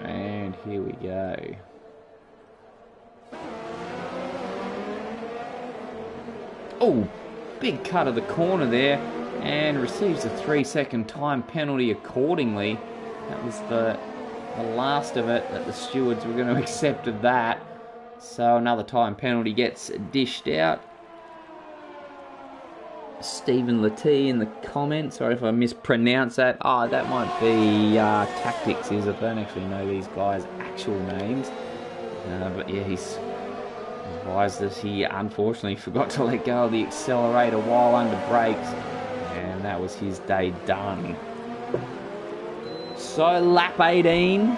And here we go. Oh, big cut of the corner there, and receives a 3-second time penalty accordingly. That was the last of it that the stewards were going to accept of that. So another time penalty gets dished out. Stephen Lattee in the comments. Sorry if I mispronounce that. Oh, that might be Tactics. I don't actually know these guys' actual names. But yeah, he's advised that he unfortunately forgot to let go of the accelerator while under brakes. And that was his day done. So lap 18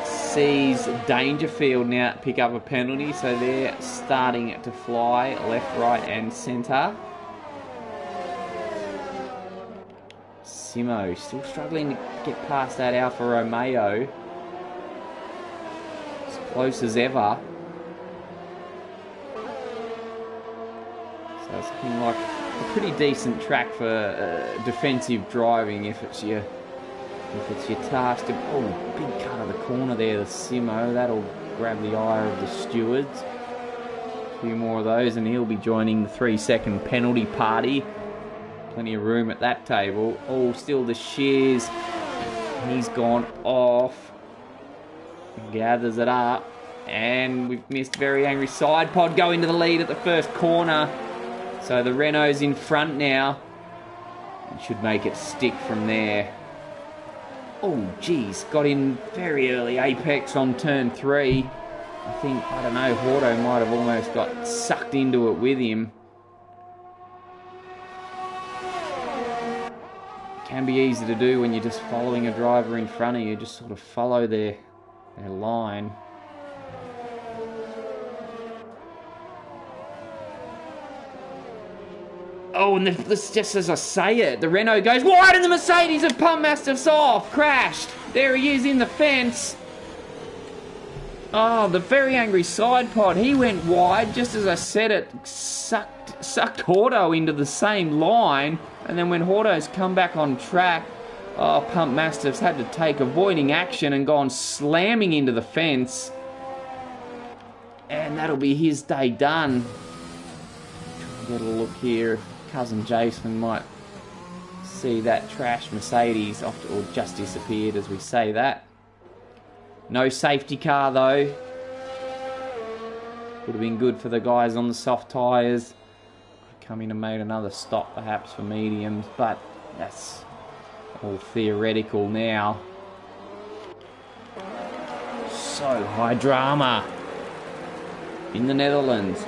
sees Dangerfield now pick up a penalty. So they're starting to fly left, right and centre. Simo still struggling to get past that Alfa Romeo. As close as ever. So it's looking like a pretty decent track for defensive driving if it's your task to... Oh, big cut of the corner there, the Simo. That'll grab the eye of the stewards. A few more of those and he'll be joining the 3-second penalty party. Plenty of room at that table. Oh, still the Shiz. He's gone off. Gathers it up. And we've missed Very Angry Side Pod go into the lead at the first corner. So the Renault's in front now. And should make it stick from there. Oh, geez. Got in very early apex on turn 3. I think, I don't know, Horto might have almost got sucked into it with him. Can be easy to do when you're just following a driver in front of you. Just sort of follow their line. Oh, and this, just as I say it, the Renault goes wide and the Mercedes of Pump Mastiff's off. Crashed. There he is in the fence. Oh, the Very Angry Side Pod. He went wide. Just as I said it, sucked Horto into the same line. And then when Horto's come back on track, oh, Pump Mastiff's had to take avoiding action and gone slamming into the fence. And that'll be his day done. Get a look here. Cousin Jason might see that trash Mercedes off or just disappeared as we say that. No safety car though. Would have been good for the guys on the soft tyres. Come in and made another stop perhaps for mediums, but that's all theoretical now. So high drama in the Netherlands.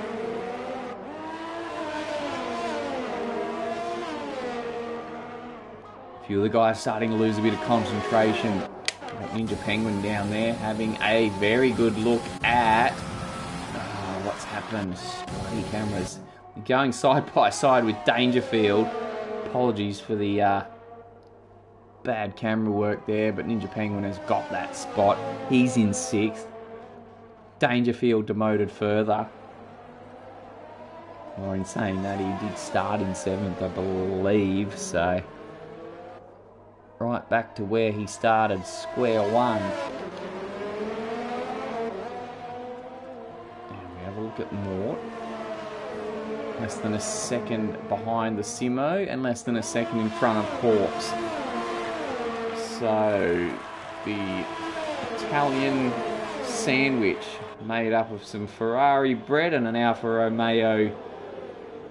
A few of the guys starting to lose a bit of concentration. Ninja Penguin down there having a very good look at what's happened. Bloody cameras. Going side by side with Dangerfield. Apologies for the bad camera work there, but Ninja Penguin has got that spot. He's in 6th. Dangerfield demoted further. Or in saying that, he did start in 7th, I believe, so... Right back to where he started, square one. And we have a look at Mort. Less than a second behind the Simo and less than a second in front of Hawks. So the Italian sandwich made up of some Ferrari bread and an Alfa Romeo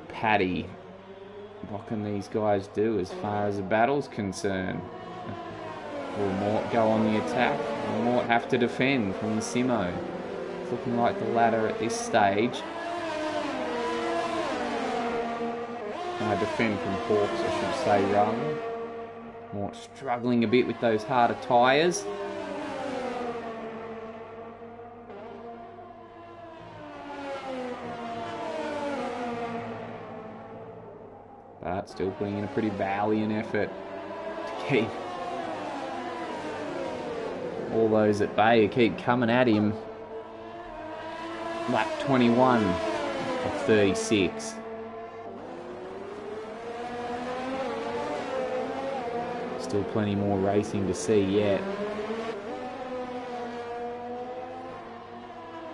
patty. What can these guys do as far as the battle's concerned? Will Mort go on the attack? Will Mort have to defend from the Simo? It's looking like the latter at this stage. Defend from Hawks, I should say, rather. Mort struggling a bit with those harder tyres. But still putting in a pretty valiant effort to keep all those at bay who keep coming at him. Lap 21 of 36. Still plenty more racing to see yet.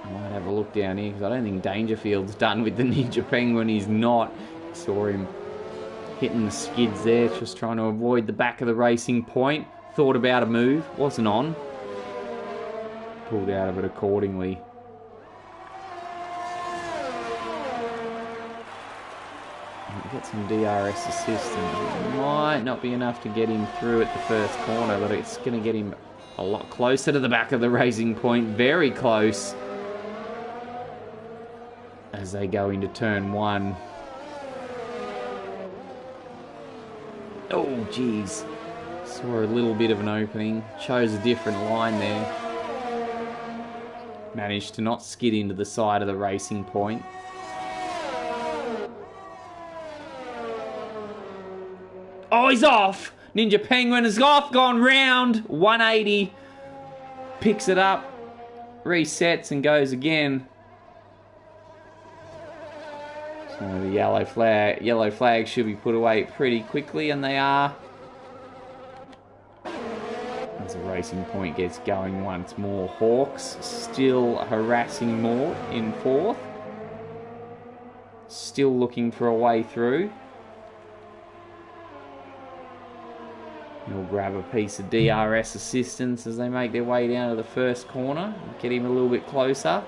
I might have a look down here because I don't think Dangerfield's done with the Ninja Penguin. He's not. Saw him hitting the skids there, just trying to avoid the back of the racing point. Thought about a move, wasn't on. Pulled out of it accordingly. Get some DRS assistance. It might not be enough to get him through at the first corner, but it's going to get him a lot closer to the back of the racing point. Very close as they go into turn 1. Oh, geez. Saw a little bit of an opening. Chose a different line there. Managed to not skid into the side of the racing point. Oh, he's off! Ninja Penguin is off, gone round. 180. Picks it up. Resets and goes again. So the yellow flag should be put away pretty quickly, and they are. As the racing point gets going once more. Hawks still harassing Mort in 4th. Still looking for a way through. He'll grab a piece of DRS assistance as they make their way down to the first corner. Get him a little bit closer.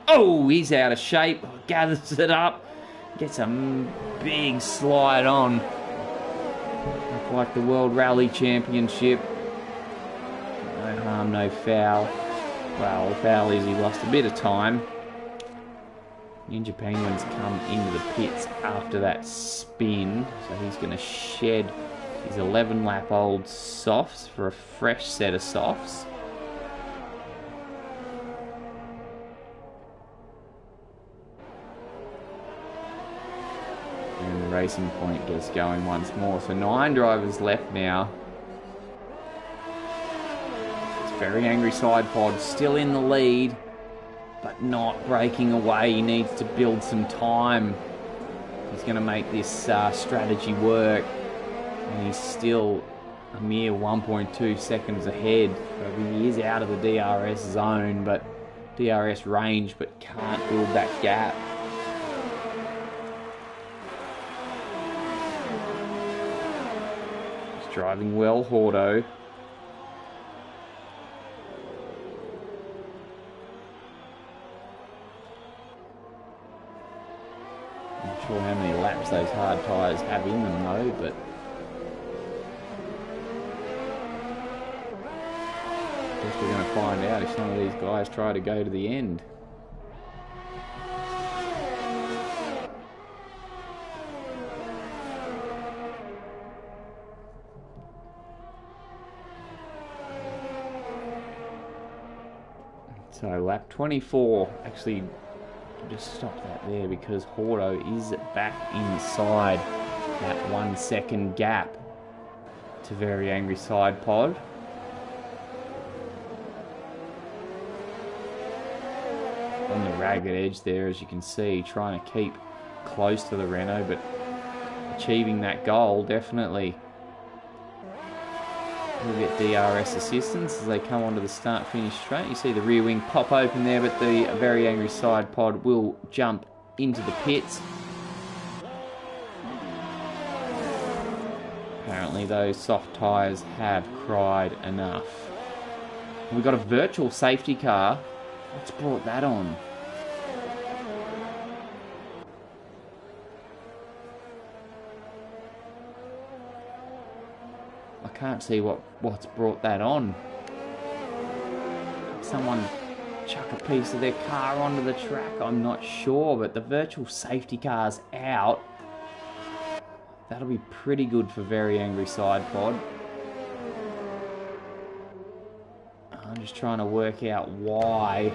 Oh, he's out of shape. Gathers it up. Gets a big slide on. Like the World Rally Championship. No harm, no foul. Well, the foul is he lost a bit of time. Ninja Penguin's come into the pits after that spin, so he's going to shed his 11-lap-old softs for a fresh set of softs. And the Racing Point gets going once more. So 9 drivers left now. It's Very Angry Side Pod still in the lead, but not breaking away. He needs to build some time. He's going to make this strategy work. And he's still a mere 1.2 seconds ahead. He is out of the DRS zone, but DRS range, but can't build that gap. He's driving well, Hordo. Not sure how many laps those hard tyres have in them though, but I guess we're going to find out if some of these guys try to go to the end. So lap 24, actually just stop that there because Hordo is back inside that 1 second gap to Very Angry Side Pod. On the ragged edge there, as you can see, trying to keep close to the Renault, but achieving that goal definitely. We'll get DRS assistance as they come onto the start-finish straight. You see the rear wing pop open there, but the Very Angry Side Pod will jump into the pits. Apparently those soft tyres have cried enough. We've got a virtual safety car. What's brought that on? I can't see what's brought that on. Someone chuck a piece of their car onto the track, I'm not sure, but the virtual safety car's out. That'll be pretty good for Very Angry Side Pod. I'm just trying to work out why.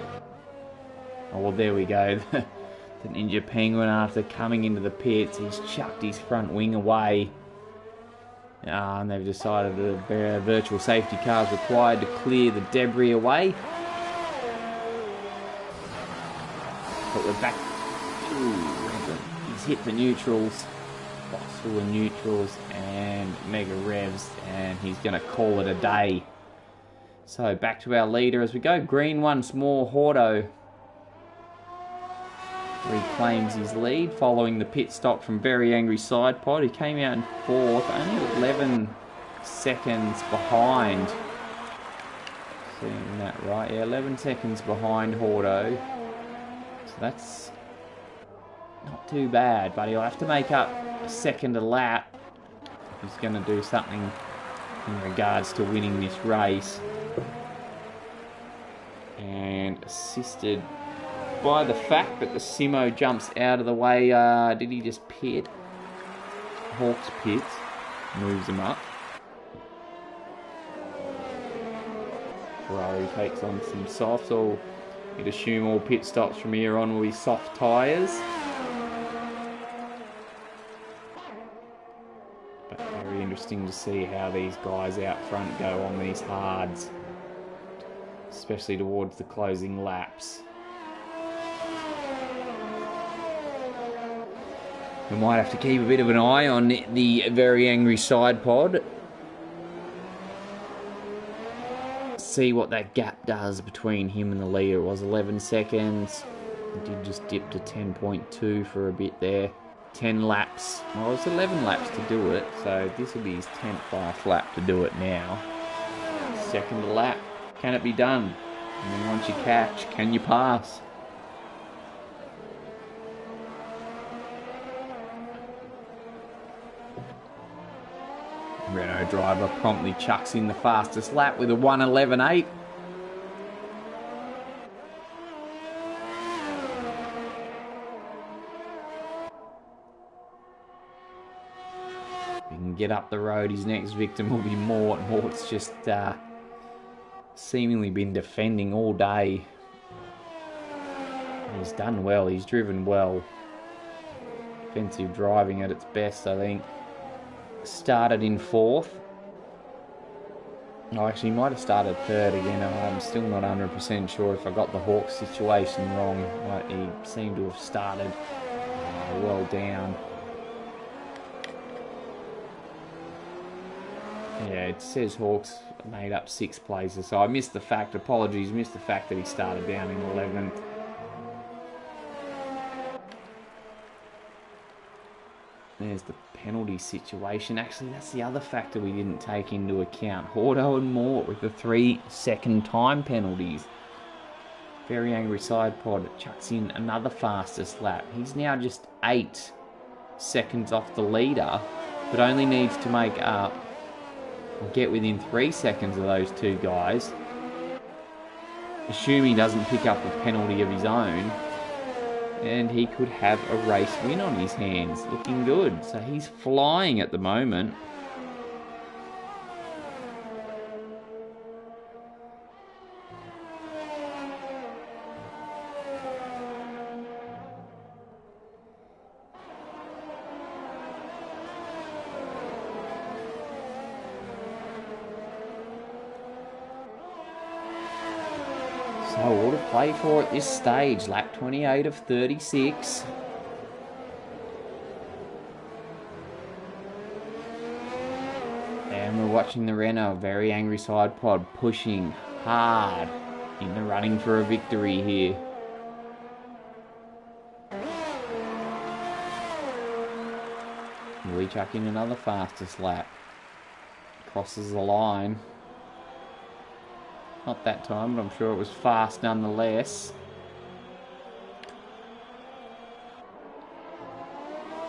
Oh, well, there we go. The Ninja Penguin, after coming into the pits, he's chucked his front wing away. And they've decided that a virtual safety car is required to clear the debris away. But we're back. Ooh, he's hit the neutrals. Box full of neutrals and mega revs, and he's going to call it a day. So back to our leader as we go green once more. Hordo reclaims his lead following the pit stop from Very Angry Side Pod. He came out in 4th, only 11 seconds behind. Seeing that right? Yeah, 11 seconds behind Hordo. So that's not too bad, but he'll have to make up a second a lap if he's going to do something in regards to winning this race. And assisted by the fact that the Simo jumps out of the way. Did he just pit? Hawks pits. Moves him up. Ferrari takes on some softs. So you'd assume all pit stops from here on will be soft tyres. But very interesting to see how these guys out front go on these hards, especially towards the closing laps. We might have to keep a bit of an eye on the Very Angry Side Pod. See what that gap does between him and the leader. It was 11 seconds. It did just dip to 10.2 for a bit there. 10 laps. Well, it's 11 laps to do it, so this will be his 10th fast lap to do it now. Second lap. Can it be done? And then once you catch, can you pass? Renault driver promptly chucks in the fastest lap with a 1:11.8. He can get up the road. His next victim will be Mort. Mort's just seemingly been defending all day. He's done well. He's driven well. Defensive driving at its best, I think. Started in 4th. Oh, actually, he might have started 3rd again. I'm still not 100% sure if I got the Hawks situation wrong. He seemed to have started well down. Yeah, it says Hawks made up 6 places, so I missed the fact. Apologies, missed the fact that he started down in 11th. There's the penalty situation. Actually, that's the other factor we didn't take into account. Hordo and Mort with the 3-second time penalties. Very angry side pod chucks in another fastest lap. He's now just 8 seconds off the leader, but only needs to make up or get within 3 seconds of those two guys. Assume he doesn't pick up a penalty of his own, and he could have a race win on his hands. Looking good. So he's flying at the moment. So all to play for at this stage. Lap 28 of 36. And we're watching the Renault, very angry side pod, pushing hard in the running for a victory here. We chuck in another fastest lap. Crosses the line. Not that time, but I'm sure it was fast nonetheless.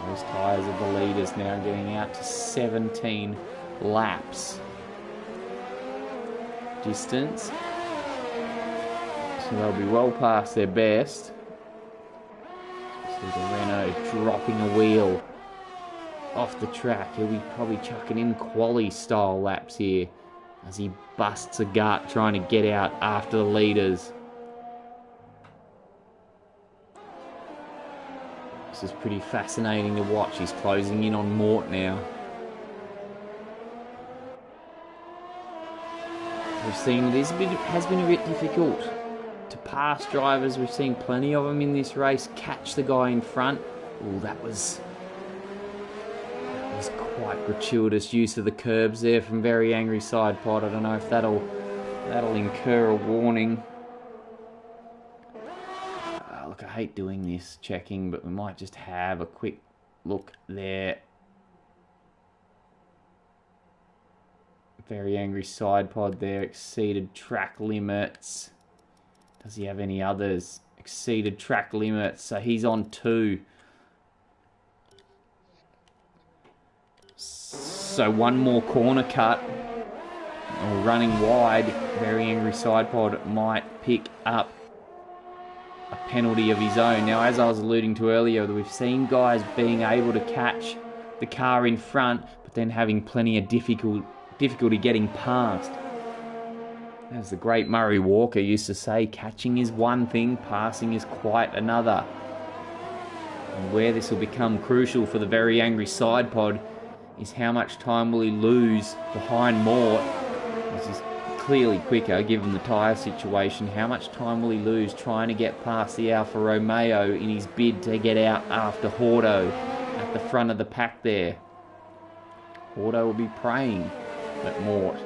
Those tyres of the leaders now getting out to 17 laps. Distance. So they'll be well past their best. See the Renault dropping a wheel off the track. He'll be probably chucking in quali style laps here as he busts a gut trying to get out after the leaders. This is pretty fascinating to watch. He's closing in on Mort now. We've seen it has been a bit difficult to pass drivers. We've seen plenty of them in this race catch the guy in front. Oh, that was quite gratuitous use of the curbs there from very angry side pod. I don't know if that'll incur a warning. Look, I hate doing this checking, but we might just have a quick look there. Very angry side pod there, exceeded track limits. Does he have any others? Exceeded track limits, so he's on 2. So one more corner cut, or running wide, very angry side pod might pick up a penalty of his own. Now, as I was alluding to earlier, we've seen guys being able to catch the car in front, but then having plenty of difficulty getting past. As the great Murray Walker used to say, catching is one thing, passing is quite another. And where this will become crucial for the very angry side pod is how much time will he lose behind Mort. This is clearly quicker given the tyre situation. How much time will he lose trying to get past the Alfa Romeo in his bid to get out after Hordo at the front of the pack there? Hordo will be praying that Mort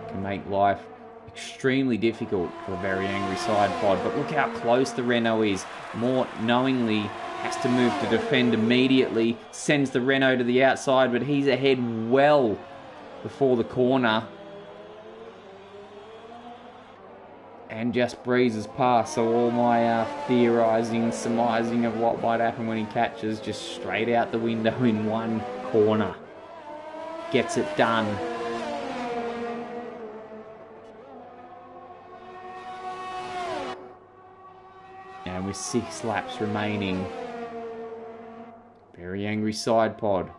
can make life extremely difficult for the very angry side pod. But look how close the Renault is. Mort knowingly has to move to defend immediately, sends the Renault to the outside, but he's ahead well before the corner. And just breezes past, so all my theorising, surmising of what might happen when he catches, just straight out the window in one corner. Gets it done. And with 6 laps remaining, very angry side pod.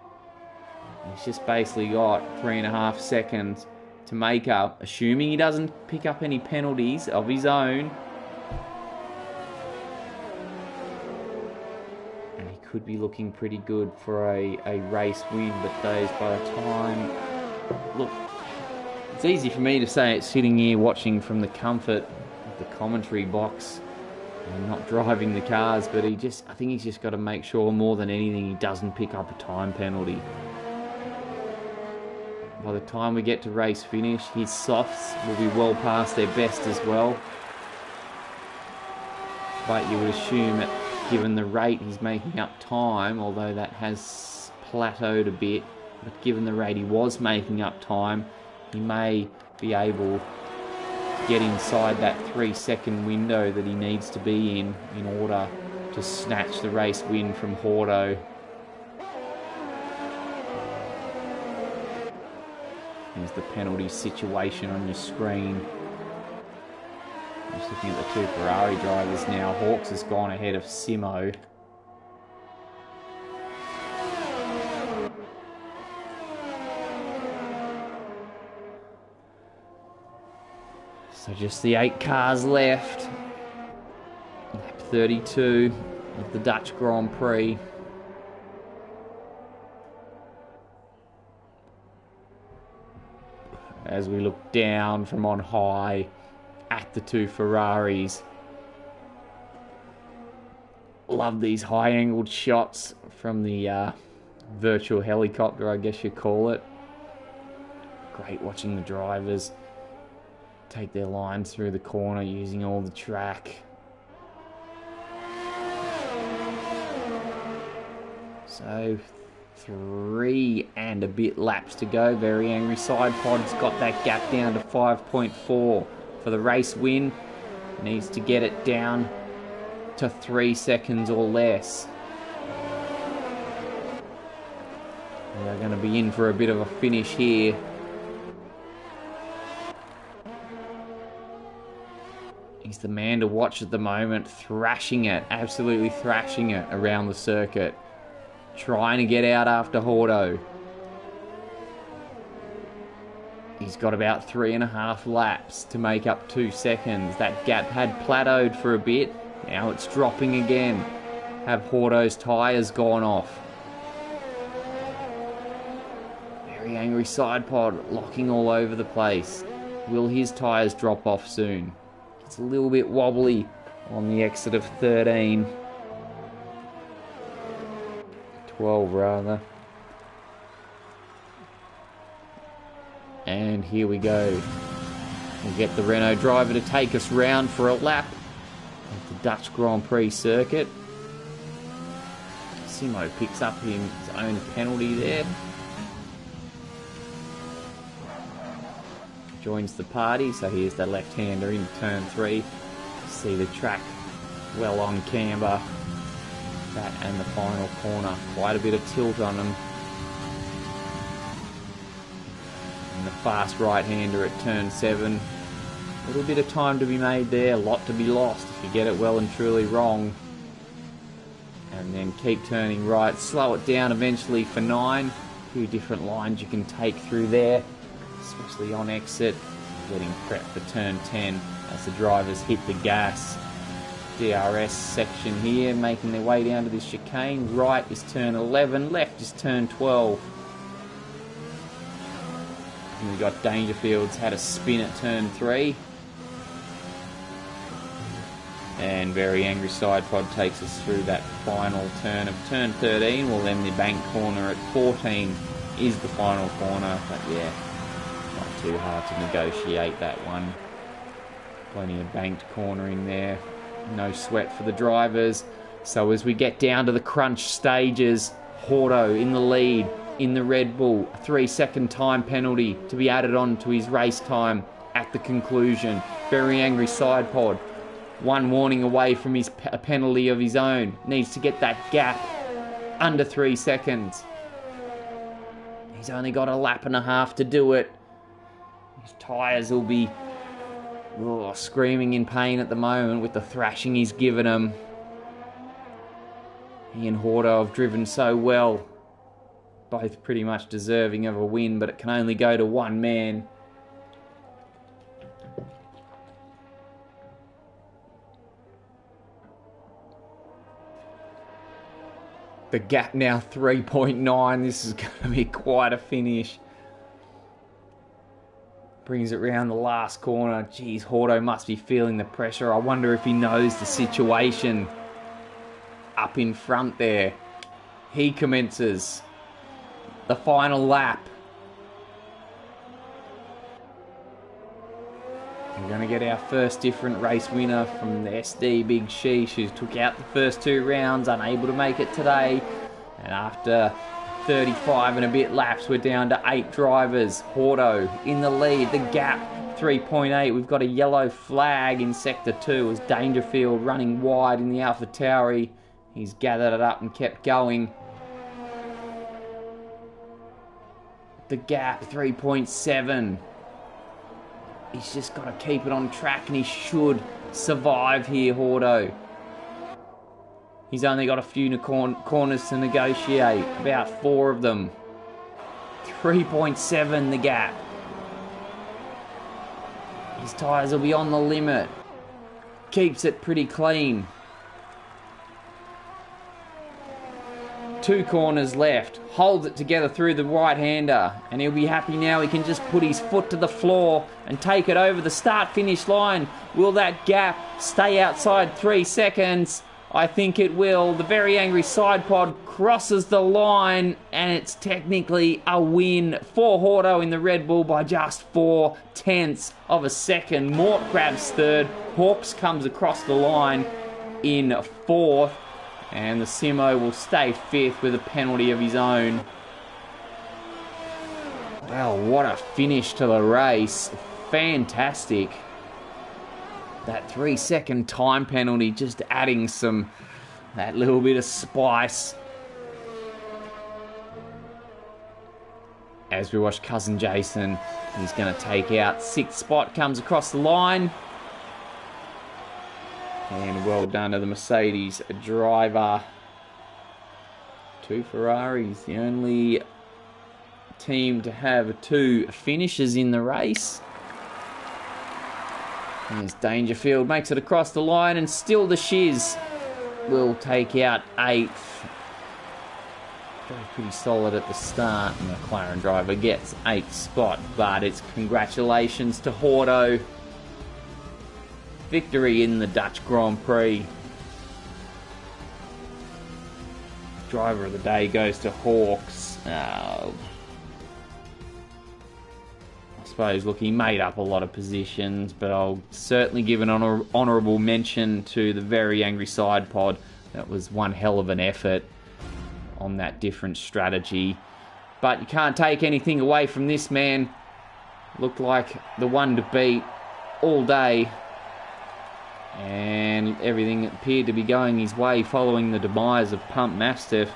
He's just basically got 3.5 seconds to make up, assuming he doesn't pick up any penalties of his own. And he could be looking pretty good for a race win, but those by the time... Look, it's easy for me to say it sitting here watching from the comfort of the commentary box and not driving the cars, but I think he's just got to make sure more than anything he doesn't pick up a time penalty. By the time we get to race finish, his softs will be well past their best as well. But you would assume that given the rate he's making up time, although that has plateaued a bit, but given the rate he was making up time, he may be able to get inside that 3-second window that he needs to be in order to snatch the race win from Hordo. Here's the penalty situation on your screen. Just looking at the 2 Ferrari drivers now. Hawks has gone ahead of Simo. So just the 8 cars left. Lap 32 of the Dutch Grand Prix. As we look down from on high at the 2 Ferraris. Love these high-angled shots from the virtual helicopter, I guess you call it. Great watching the drivers take their lines through the corner using all the track. So 3 and a bit laps to go. Very angry side pod's got that gap down to 5.4 for the race win. Needs to get it down to 3 seconds or less. We are going to be in for a bit of a finish here. He's the man to watch at the moment, thrashing it, absolutely thrashing it around the circuit. Trying to get out after Hordo. He's got about 3.5 laps to make up 2 seconds. That gap had plateaued for a bit. Now it's dropping again. Have Hordo's tyres gone off? Very angry side pod, locking all over the place. Will his tyres drop off soon? It's a little bit wobbly on the exit of 13. 12 rather. And here we go. We'll get the Renault driver to take us round for a lap at the Dutch Grand Prix circuit. Simo picks up his own penalty there. Joins the party, so here's the left-hander in turn 3. See the track well on camber. That and the final corner. Quite a bit of tilt on them. And the fast right-hander at turn 7. A little bit of time to be made there. A lot to be lost if you get it well and truly wrong. And then keep turning right. Slow it down eventually for 9. A few different lines you can take through there, especially on exit. Getting prepped for turn 10 as the drivers hit the gas. DRS section here, making their way down to this chicane. Right is turn 11, left is turn 12. And we've got Dangerfield's had a spin at turn 3. And very angry side pod takes us through that final turn of turn 13. Well, then the bank corner at 14 is the final corner. But yeah, not too hard to negotiate that one. Plenty of banked cornering there. No sweat for the drivers. So as we get down to the crunch stages, Hordo in the lead in the Red Bull. A 3-second time penalty to be added on to his race time at the conclusion. Very angry side pod. One warning away from his penalty of his own. Needs to get that gap under 3 seconds. He's only got a lap and a half to do it. His tyres will be screaming in pain at the moment with the thrashing he's given them. He and Hordo have driven so well. Both pretty much deserving of a win, but it can only go to one man. The gap now 3.9. This is going to be quite a finish. Brings it round the last corner. Geez, Hordo must be feeling the pressure. I wonder if he knows the situation up in front there. He commences the final lap. We're going to get our first different race winner from the SD Big Sheesh, who took out the first 2 rounds, unable to make it today. And after 35 and a bit laps, we're down to 8 drivers. Hordo in the lead, the gap 3.8. We've got a yellow flag in Sector 2 as Dangerfield running wide in the AlphaTauri. He's gathered it up and kept going. The gap 3.7. He's just got to keep it on track and he should survive here, Hordo. He's only got a few corners to negotiate, about 4 of them. 3.7 the gap. His tyres will be on the limit. Keeps it pretty clean. 2 corners left. Holds it together through the right-hander. And he'll be happy now. He can just put his foot to the floor and take it over the start-finish line. Will that gap stay outside 3 seconds? I think it will. The very angry side pod crosses the line. And it's technically a win for Hordo in the Red Bull by just 0.4 of a second. Mort grabs 3rd. Hawks comes across the line in 4th. And the Simo will stay 5th with a penalty of his own. Well, what a finish to the race. Fantastic. That 3-second time penalty just adding that little bit of spice. As we watch Cousin Jason, he's going to take out 6th spot, comes across the line. And well done to the Mercedes driver. 2 Ferraris, the only team to have 2 finishes in the race. There's Dangerfield, makes it across the line, and still the Shiz will take out 8th. Pretty solid at the start, and the McLaren driver gets 8th spot, but it's congratulations to Hordo. Victory in the Dutch Grand Prix. Driver of the day goes to Hawks. I suppose, look, he made up a lot of positions, but I'll certainly give an honourable mention to the very angry side pod. That was one hell of an effort on that different strategy. But you can't take anything away from this man. Looked like the one to beat all day. And everything appeared to be going his way following the demise of Pump Mastiff.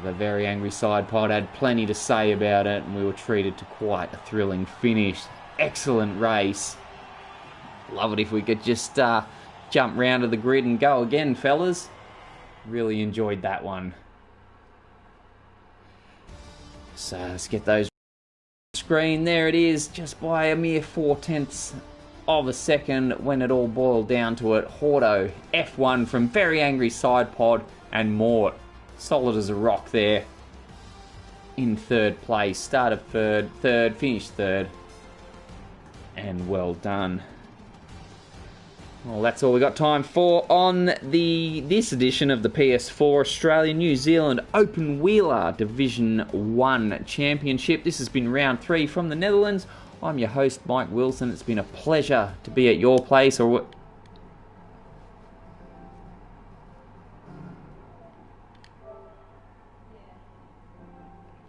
The very angry side pod had plenty to say about it, and we were treated to quite a thrilling finish. Excellent race. Love it if we could just jump round to the grid and go again, fellas. Really enjoyed that one. So let's get those screen. There it is, just by a mere 0.4 of a second when it all boiled down to it. Hordo, F1 from very angry side pod, and Mort, solid as a rock there in 3rd place. Started third, finished 3rd, and well done. Well, that's all we got time for on this edition of the PS4 Australia New Zealand Open Wheeler Division 1 Championship. This has been round 3 from the Netherlands. I'm your host, Mike Wilson. It's been a pleasure to be at your place, or